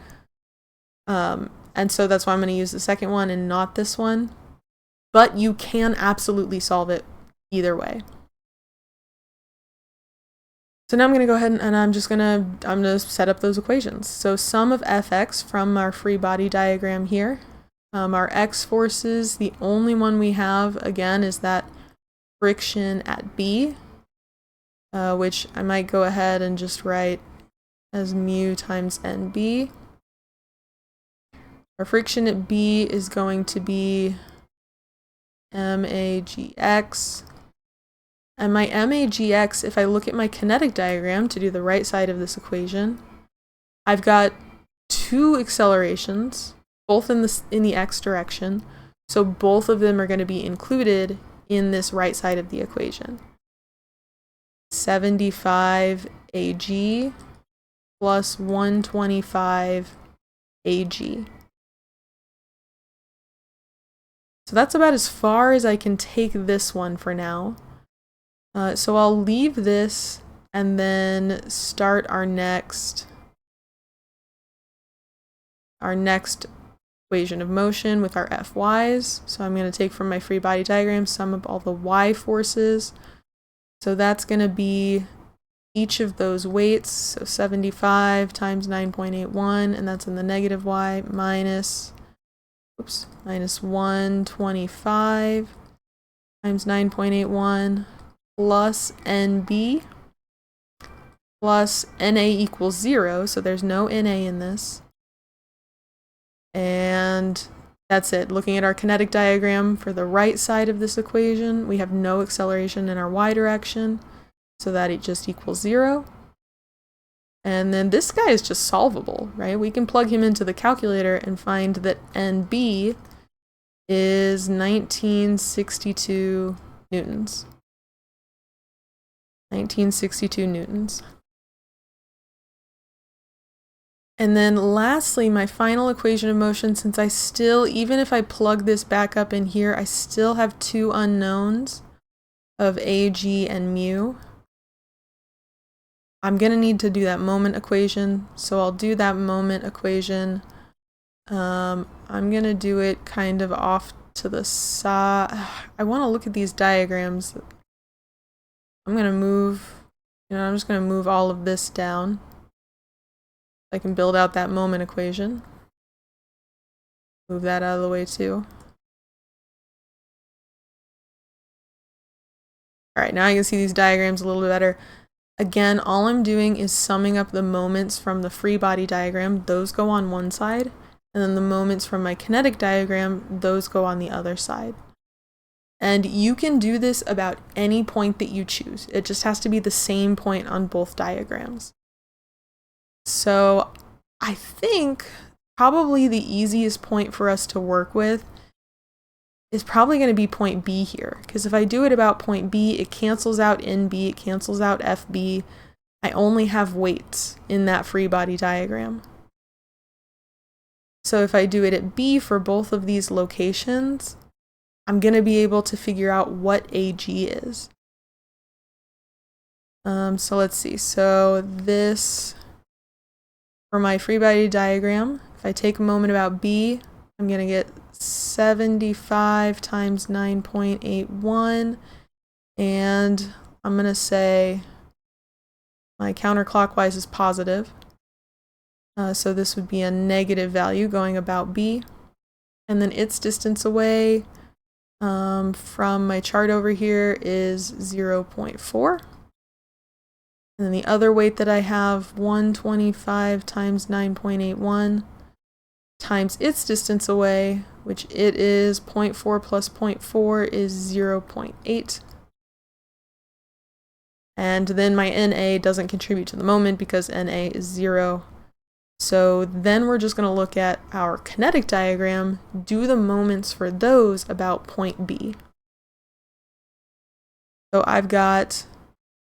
And so that's why I'm going to use the second one and not this one. But you can absolutely solve it either way. So now I'm going to go ahead and I'm going to set up those equations. So sum of fx from our free body diagram here. Our x forces, the only one we have, again, is that friction at B, which I might go ahead and just write as mu times NB. Our friction at B is going to be MAGX. And my MAGX, if I look at my kinetic diagram to do the right side of this equation, I've got two accelerations, both in the x direction, so both of them are going to be included in this right side of the equation. 75 AG plus 125 AG. So that's about as far as I can take this one for now. So I'll leave this and then start our next equation of motion with our Fy's. So I'm going to take from my free body diagram sum of all the y forces. So that's going to be each of those weights, so 75 times 9.81, and that's in the negative y, minus 125 times 9.81 plus NB plus NA equals 0, so there's no NA in this. And that's it. Looking at our kinetic diagram for the right side of this equation, we have no acceleration in our y direction, so that it just equals 0. And then this guy is just solvable, right? We can plug him into the calculator and find that NB is 1962 newtons. 1962 newtons. And then lastly, my final equation of motion, since I still, even if I plug this back up in here, I still have two unknowns of AG and mu. I'm going to need to do that moment equation, so I'll do that moment equation. I'm going to do it kind of off to the side. I want to look at these diagrams. I'm going to move, I'm just going to move all of this down. I can build out that moment equation. Move that out of the way too. Alright, now I can see these diagrams a little bit better. Again, all I'm doing is summing up the moments from the free body diagram. Those go on one side. And then the moments from my kinetic diagram, those go on the other side. And you can do this about any point that you choose. It just has to be the same point on both diagrams. So I think probably the easiest point for us to work with is probably going to be point B here. Because if I do it about point B, it cancels out NB, it cancels out FB. I only have weights in that free body diagram. So if I do it at B for both of these locations, I'm going to be able to figure out what AG is. So let's see. So this, for my free body diagram, if I take a moment about B, I'm going to get 75 times 9.81. And I'm going to say my counterclockwise is positive. So this would be a negative value going about B. And then its distance away from my chart over here is 0.4. And then the other weight that I have, 125 times 9.81 times its distance away, which it is 0.4 plus 0.4 is 0.8. And then my NA doesn't contribute to the moment because NA is 0. So then we're just going to look at our kinetic diagram, do the moments for those about point B. So I've got,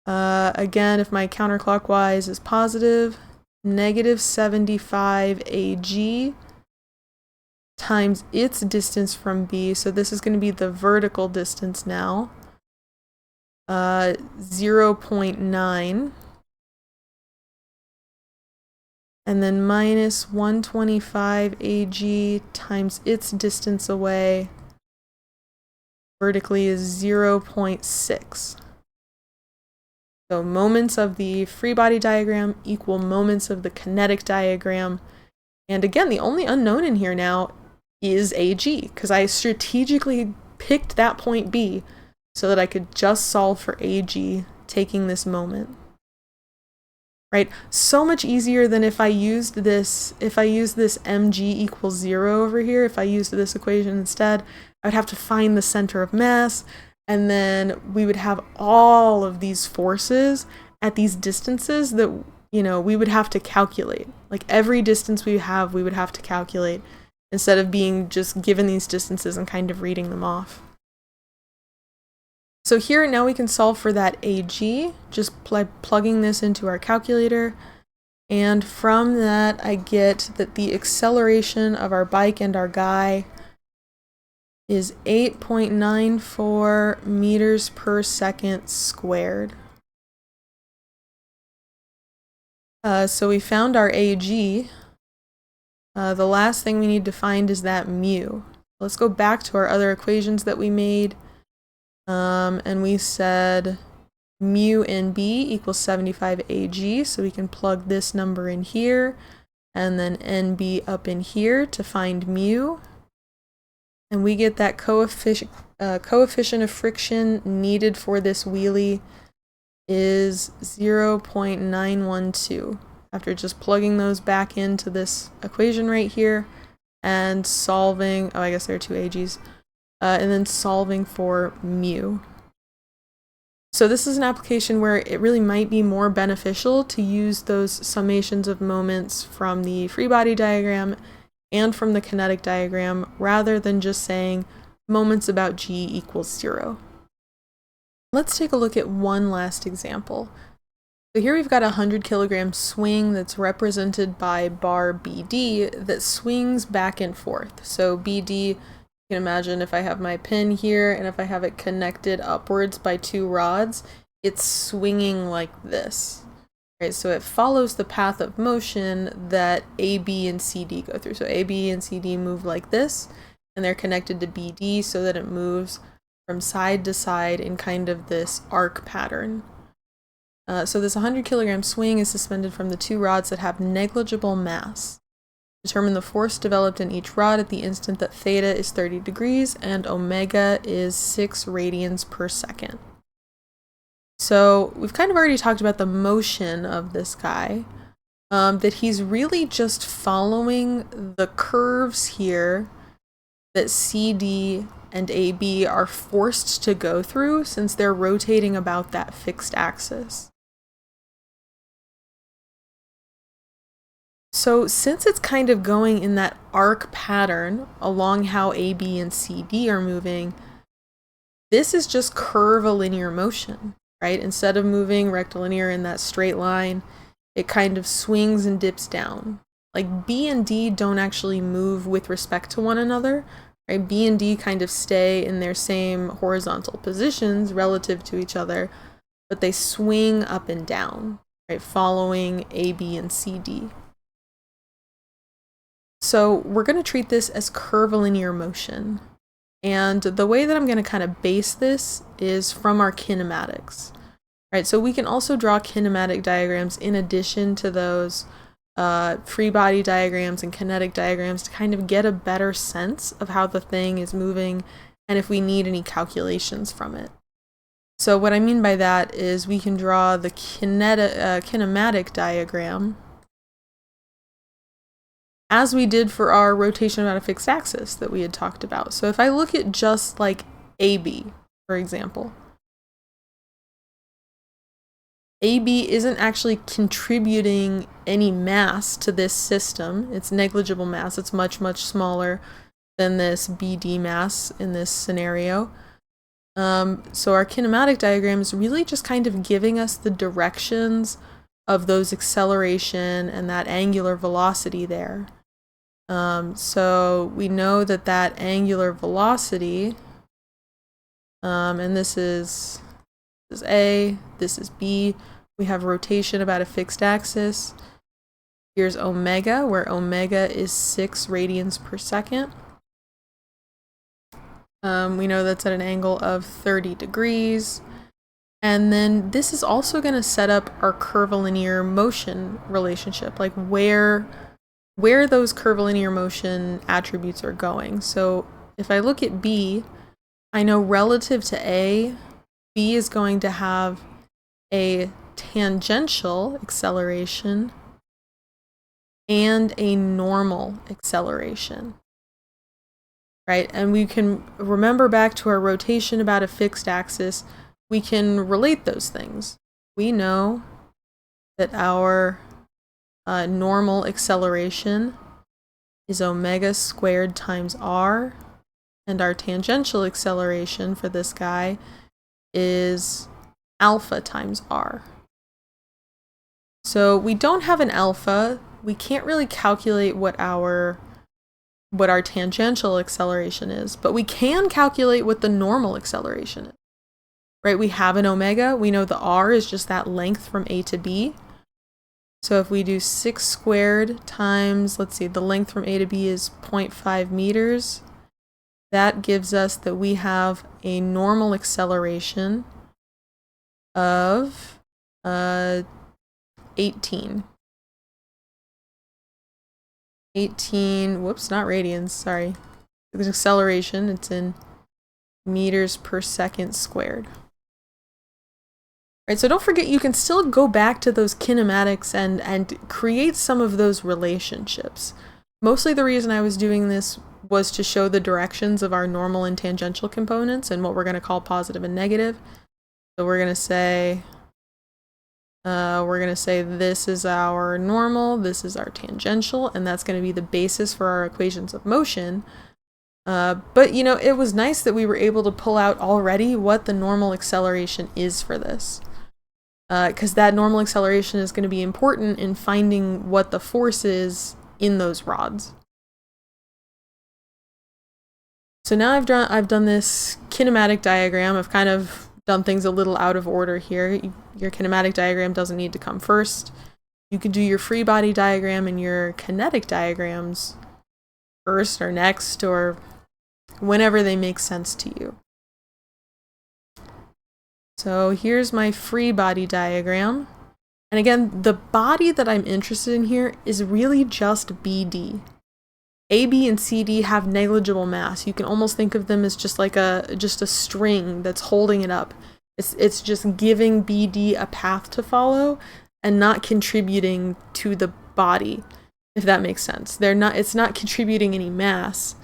again, if my counterclockwise is positive, negative 75 AG times its distance from B. So this is going to be the vertical distance now, 0.9. And then minus 125 AG times its distance away vertically is 0.6. So moments of the free body diagram equal moments of the kinetic diagram. And again, the only unknown in here now is AG, because I strategically picked that point B so that I could just solve for AG taking this moment. Right? So much easier than if I used this mg equals 0 over here. If I used this equation instead, I would have to find the center of mass, and then we would have all of these forces at these distances that, you know, we would have to calculate. Like every distance we have, we would have to calculate instead of being just given these distances and kind of reading them off. So here now we can solve for that AG, just plugging this into our calculator. And from that, I get that the acceleration of our bike and our guy is 8.94 meters per second squared. So we found our AG. The last thing we need to find is that mu. Let's go back to our other equations that we made. And we said mu NB equals 75 AG, so we can plug this number in here, and then NB up in here to find mu. And we get that coefficient of friction needed for this wheelie is 0.912. After just plugging those back into this equation right here and solving, oh, I guess there are two AGs. And then solving for mu. So this is an application where it really might be more beneficial to use those summations of moments from the free body diagram and from the kinetic diagram rather than just saying moments about G equals 0. Let's take a look at one last example. So here we've got a 100 kilogram swing that's represented by bar BD that swings back and forth. So BD, you can imagine if I have my pin here and if I have it connected upwards by two rods, it's swinging like this. Right, so it follows the path of motion that AB and CD go through. So AB and CD move like this, and they're connected to BD so that it moves from side to side in kind of this arc pattern. So this 100 kilogram swing is suspended from the two rods that have negligible mass. Determine the force developed in each rod at the instant that theta is 30 degrees and omega is 6 radians per second. So we've kind of already talked about the motion of this guy. that he's really just following the curves here that CD and AB are forced to go through since they're rotating about that fixed axis. So since it's kind of going in that arc pattern along how AB and CD are moving, this is just curvilinear motion, right? Instead of moving rectilinear in that straight line, it kind of swings and dips down. Like B and D don't actually move with respect to one another, right? B and D kind of stay in their same horizontal positions relative to each other, but they swing up and down, right? Following AB and CD. So we're going to treat this as curvilinear motion. And the way that I'm going to kind of base this is from our kinematics, right? So we can also draw kinematic diagrams in addition to those free body diagrams and kinetic diagrams to kind of get a better sense of how the thing is moving and if we need any calculations from it. So what I mean by that is we can draw the kinematic diagram as we did for our rotation about a fixed axis that we had talked about. So if I look at just like AB, for example, AB isn't actually contributing any mass to this system. It's negligible mass. It's much, much smaller than this BD mass in this scenario. So our kinematic diagram is really just kind of giving us the directions of those acceleration and that angular velocity there. So we know that that angular velocity, and this is A, this is B, we have rotation about a fixed axis. Here's omega, where omega is 6 radians per second. We know that's at an angle of 30 degrees. And then this is also going to set up our curvilinear motion relationship, like where those curvilinear motion attributes are going. So if I look at B, I know relative to A, B is going to have a tangential acceleration and a normal acceleration, right? And we can remember back to our rotation about a fixed axis, we can relate those things. We know that our normal acceleration is omega squared times r, and our tangential acceleration for this guy is alpha times r. So we don't have an alpha. We can't really calculate what our tangential acceleration is, but we can calculate what the normal acceleration is, right? We have an omega. We know the r is just that length from A to B. So if we do 6 squared times, let's see, the length from A to B is 0.5 meters. That gives us that we have a normal acceleration of 18. 18, whoops, not radians, sorry. The acceleration, it's in meters per second squared. Right, so don't forget you can still go back to those kinematics and create some of those relationships. Mostly the reason I was doing this was to show the directions of our normal and tangential components and what we're going to call positive and negative. So we're going to say this is our normal, this is our tangential, and that's going to be the basis for our equations of motion. But you know, it was nice that we were able to pull out already what the normal acceleration is for this. Because that normal acceleration is going to be important in finding what the force is in those rods. So now I've done this kinematic diagram. I've kind of done things a little out of order here. Your kinematic diagram doesn't need to come first. You could do your free body diagram and your kinetic diagrams first or next or whenever they make sense to you. So here's my free body diagram. And again, the body that I'm interested in here is really just BD. AB and CD have negligible mass. You can almost think of them as just like a string that's holding it up. It's just giving BD a path to follow, and not contributing to the body, if that makes sense. It's not contributing any mass.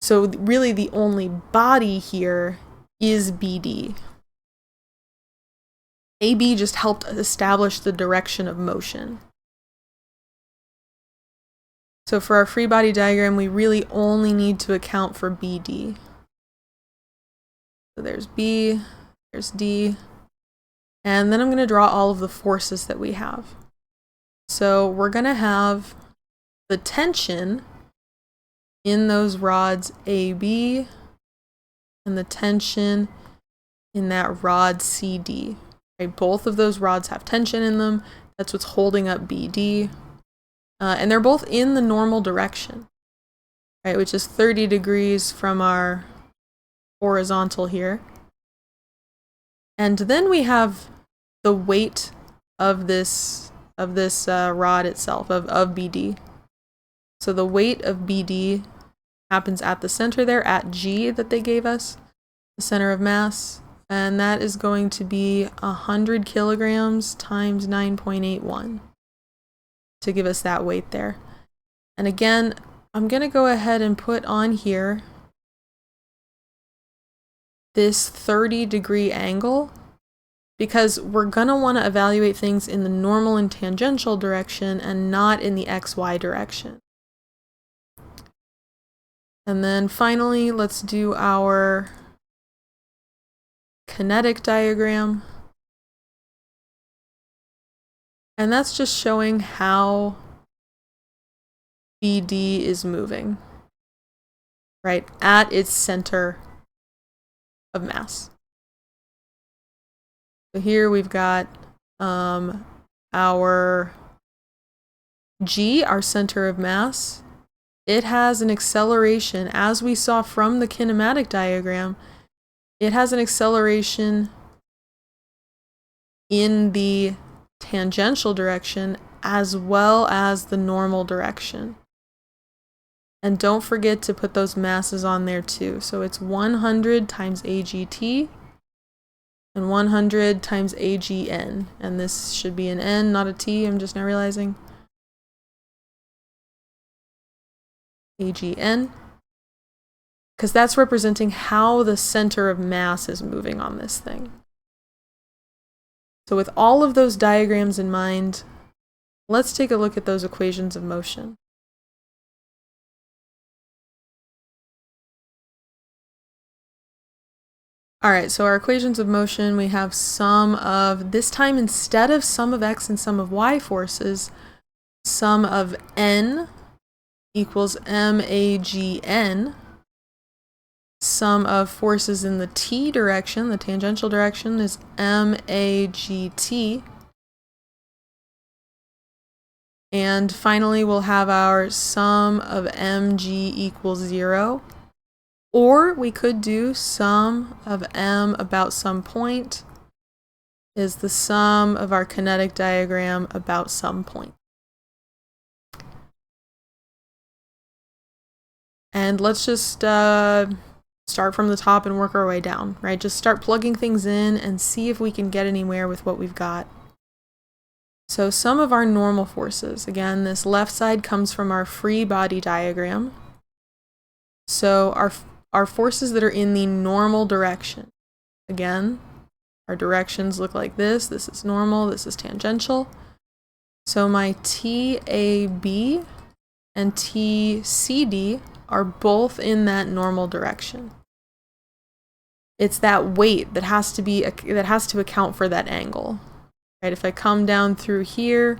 So really the only body here is BD. AB just helped establish the direction of motion. So for our free body diagram, we really only need to account for BD. So there's B, there's D, and then I'm going to draw all of the forces that we have. So we're going to have the tension in those rods AB and the tension in that rod CD. Right? Both of those rods have tension in them. That's what's holding up BD. And they're both in the normal direction, right? Which is 30 degrees from our horizontal here. And then we have the weight of this rod itself, of BD. So the weight of BD happens at the center there, at G that they gave us, the center of mass. And that is going to be 100 kilograms times 9.81 to give us that weight there. And again, I'm going to go ahead and put on here this 30-degree angle, because we're going to want to evaluate things in the normal and tangential direction and not in the XY direction. And then finally, let's do our kinetic diagram. And that's just showing how BD is moving, right, at its center of mass. So here we've got our G, our center of mass. It has an acceleration, as we saw from the kinematic diagram, it has an acceleration in the tangential direction as well as the normal direction. And don't forget to put those masses on there too. So it's 100 times AGT and 100 times AGN. And this should be an N, not a T, I'm just now realizing. AGN. Because that's representing how the center of mass is moving on this thing. So with all of those diagrams in mind, let's take a look at those equations of motion. All right, so our equations of motion, we have sum of, this time instead of sum of x and sum of y forces, sum of n equals magn. Sum of forces in the t direction, the tangential direction, is MAGT. And finally, we'll have our sum of mg equals 0. Or we could do sum of m about some point is the sum of our kinetic diagram about some point. And let's just start from the top and work our way down, right? Just start plugging things in and see if we can get anywhere with what we've got. So some of our normal forces, again, this left side comes from our free body diagram. So our forces that are in the normal direction, again, our directions look like this. This is normal, this is tangential. So my TAB and TCD are both in that normal direction. It's that weight that has to account for that angle. Right? If I come down through here,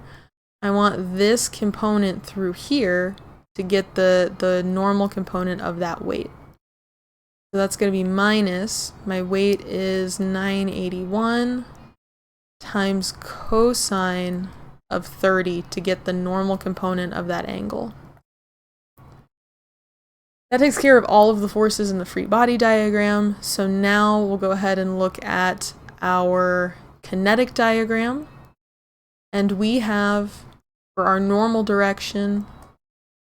I want this component through here to get the normal component of that weight. So that's going to be minus, my weight is 981 times cosine of 30 to get the normal component of that angle. That takes care of all of the forces in the free body diagram. So now we'll go ahead and look at our kinetic diagram. And we have, for our normal direction,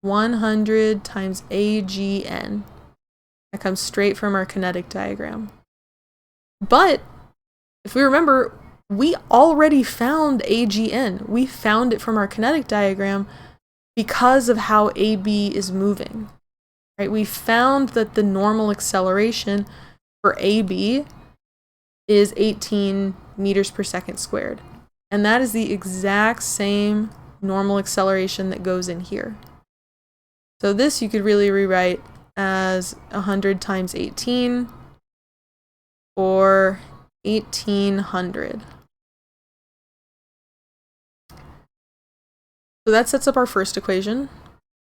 100 times AGN. That comes straight from our kinetic diagram. But if we remember, we already found AGN. We found it from our kinetic diagram because of how AB is moving, right? We found that the normal acceleration for AB is 18 meters per second squared. And that is the exact same normal acceleration that goes in here. So this you could really rewrite as 100 times 18, or 1800. So that sets up our first equation.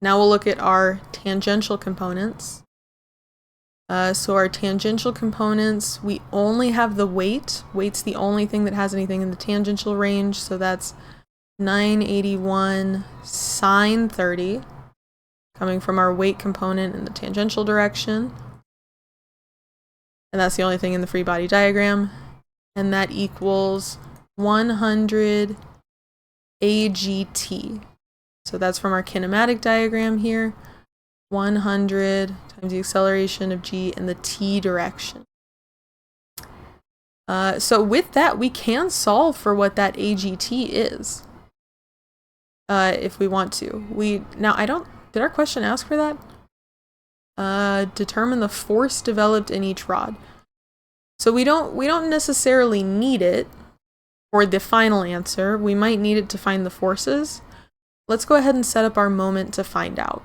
Now we'll look at our tangential components. So our tangential components, we only have the weight. Weight's the only thing that has anything in the tangential range, so that's 981 sine 30, coming from our weight component in the tangential direction. And that's the only thing in the free body diagram. And that equals 100 AGT. So that's from our kinematic diagram here. 100 times the acceleration of g in the t direction. So with that, we can solve for what that AGT is, if we want to. Did our question ask for that? Determine the force developed in each rod. So we don't necessarily need it for the final answer. We might need it to find the forces. Let's go ahead and set up our moment to find out.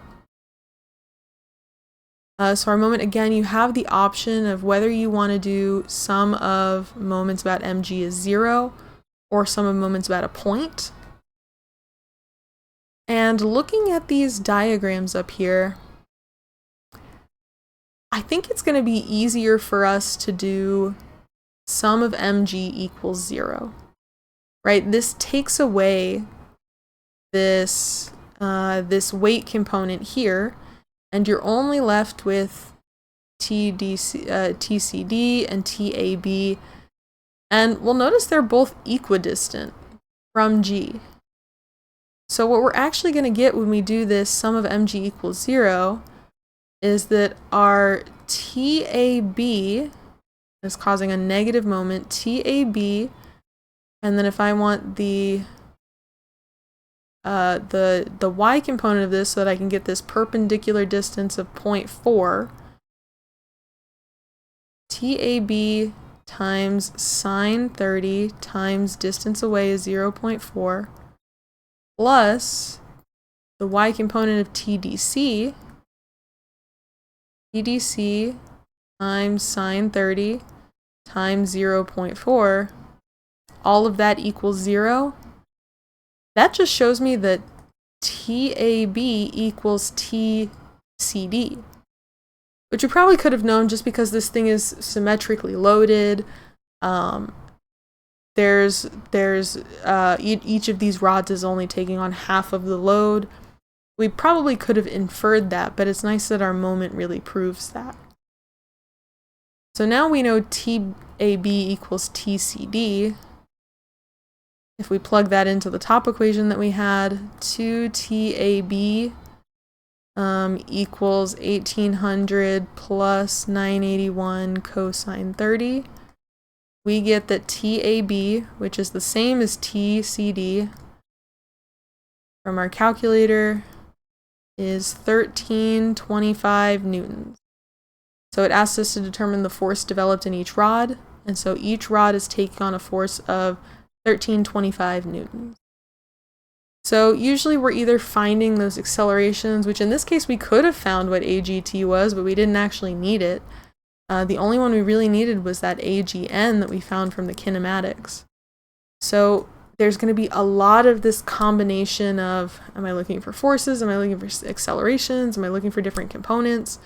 So our moment, again, you have the option of whether you want to do sum of moments about mg is 0 or sum of moments about a point. And looking at these diagrams up here, I think it's going to be easier for us to do sum of mg equals 0, right? This takes away this weight component here, and you're only left with TCD and TAB. And we'll notice they're both equidistant from G. So what we're actually going to get when we do this sum of mg equals 0 is that our TAB is causing a negative moment, TAB, and then if I want the y component of this so that I can get this perpendicular distance of 0.4, TAB times sine 30 times distance away is 0.4 plus the y component of TDC times sine 30 times 0.4, all of that equals 0. That just shows me that TAB equals TCD, which you probably could have known just because this thing is symmetrically loaded. Each of these rods is only taking on half of the load. We probably could have inferred that, but it's nice that our moment really proves that. So now we know TAB equals TCD. If we plug that into the top equation that we had, 2TAB equals 1800 plus 981 cosine 30. We get that TAB, which is the same as TCD from our calculator, is 1325 newtons. So it asks us to determine the force developed in each rod, and so each rod is taking on a force of 1325 newtons. So usually we're either finding those accelerations, which in this case we could have found what AGT was, but we didn't actually need it. The only one we really needed was that AGN that we found from the kinematics. So there's going to be a lot of this combination of, am I looking for forces? Am I looking for accelerations? Am I looking for different components?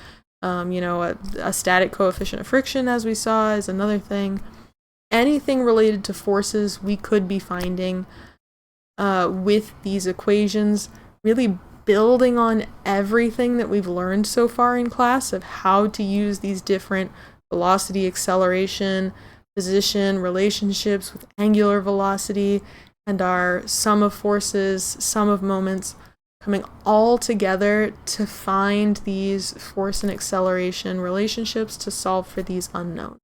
A static coefficient of friction, as we saw, is another thing. Anything related to forces we could be finding with these equations, really building on everything that we've learned so far in class of how to use these different velocity, acceleration, position relationships with angular velocity and our sum of forces, sum of moments, coming all together to find these force and acceleration relationships to solve for these unknowns.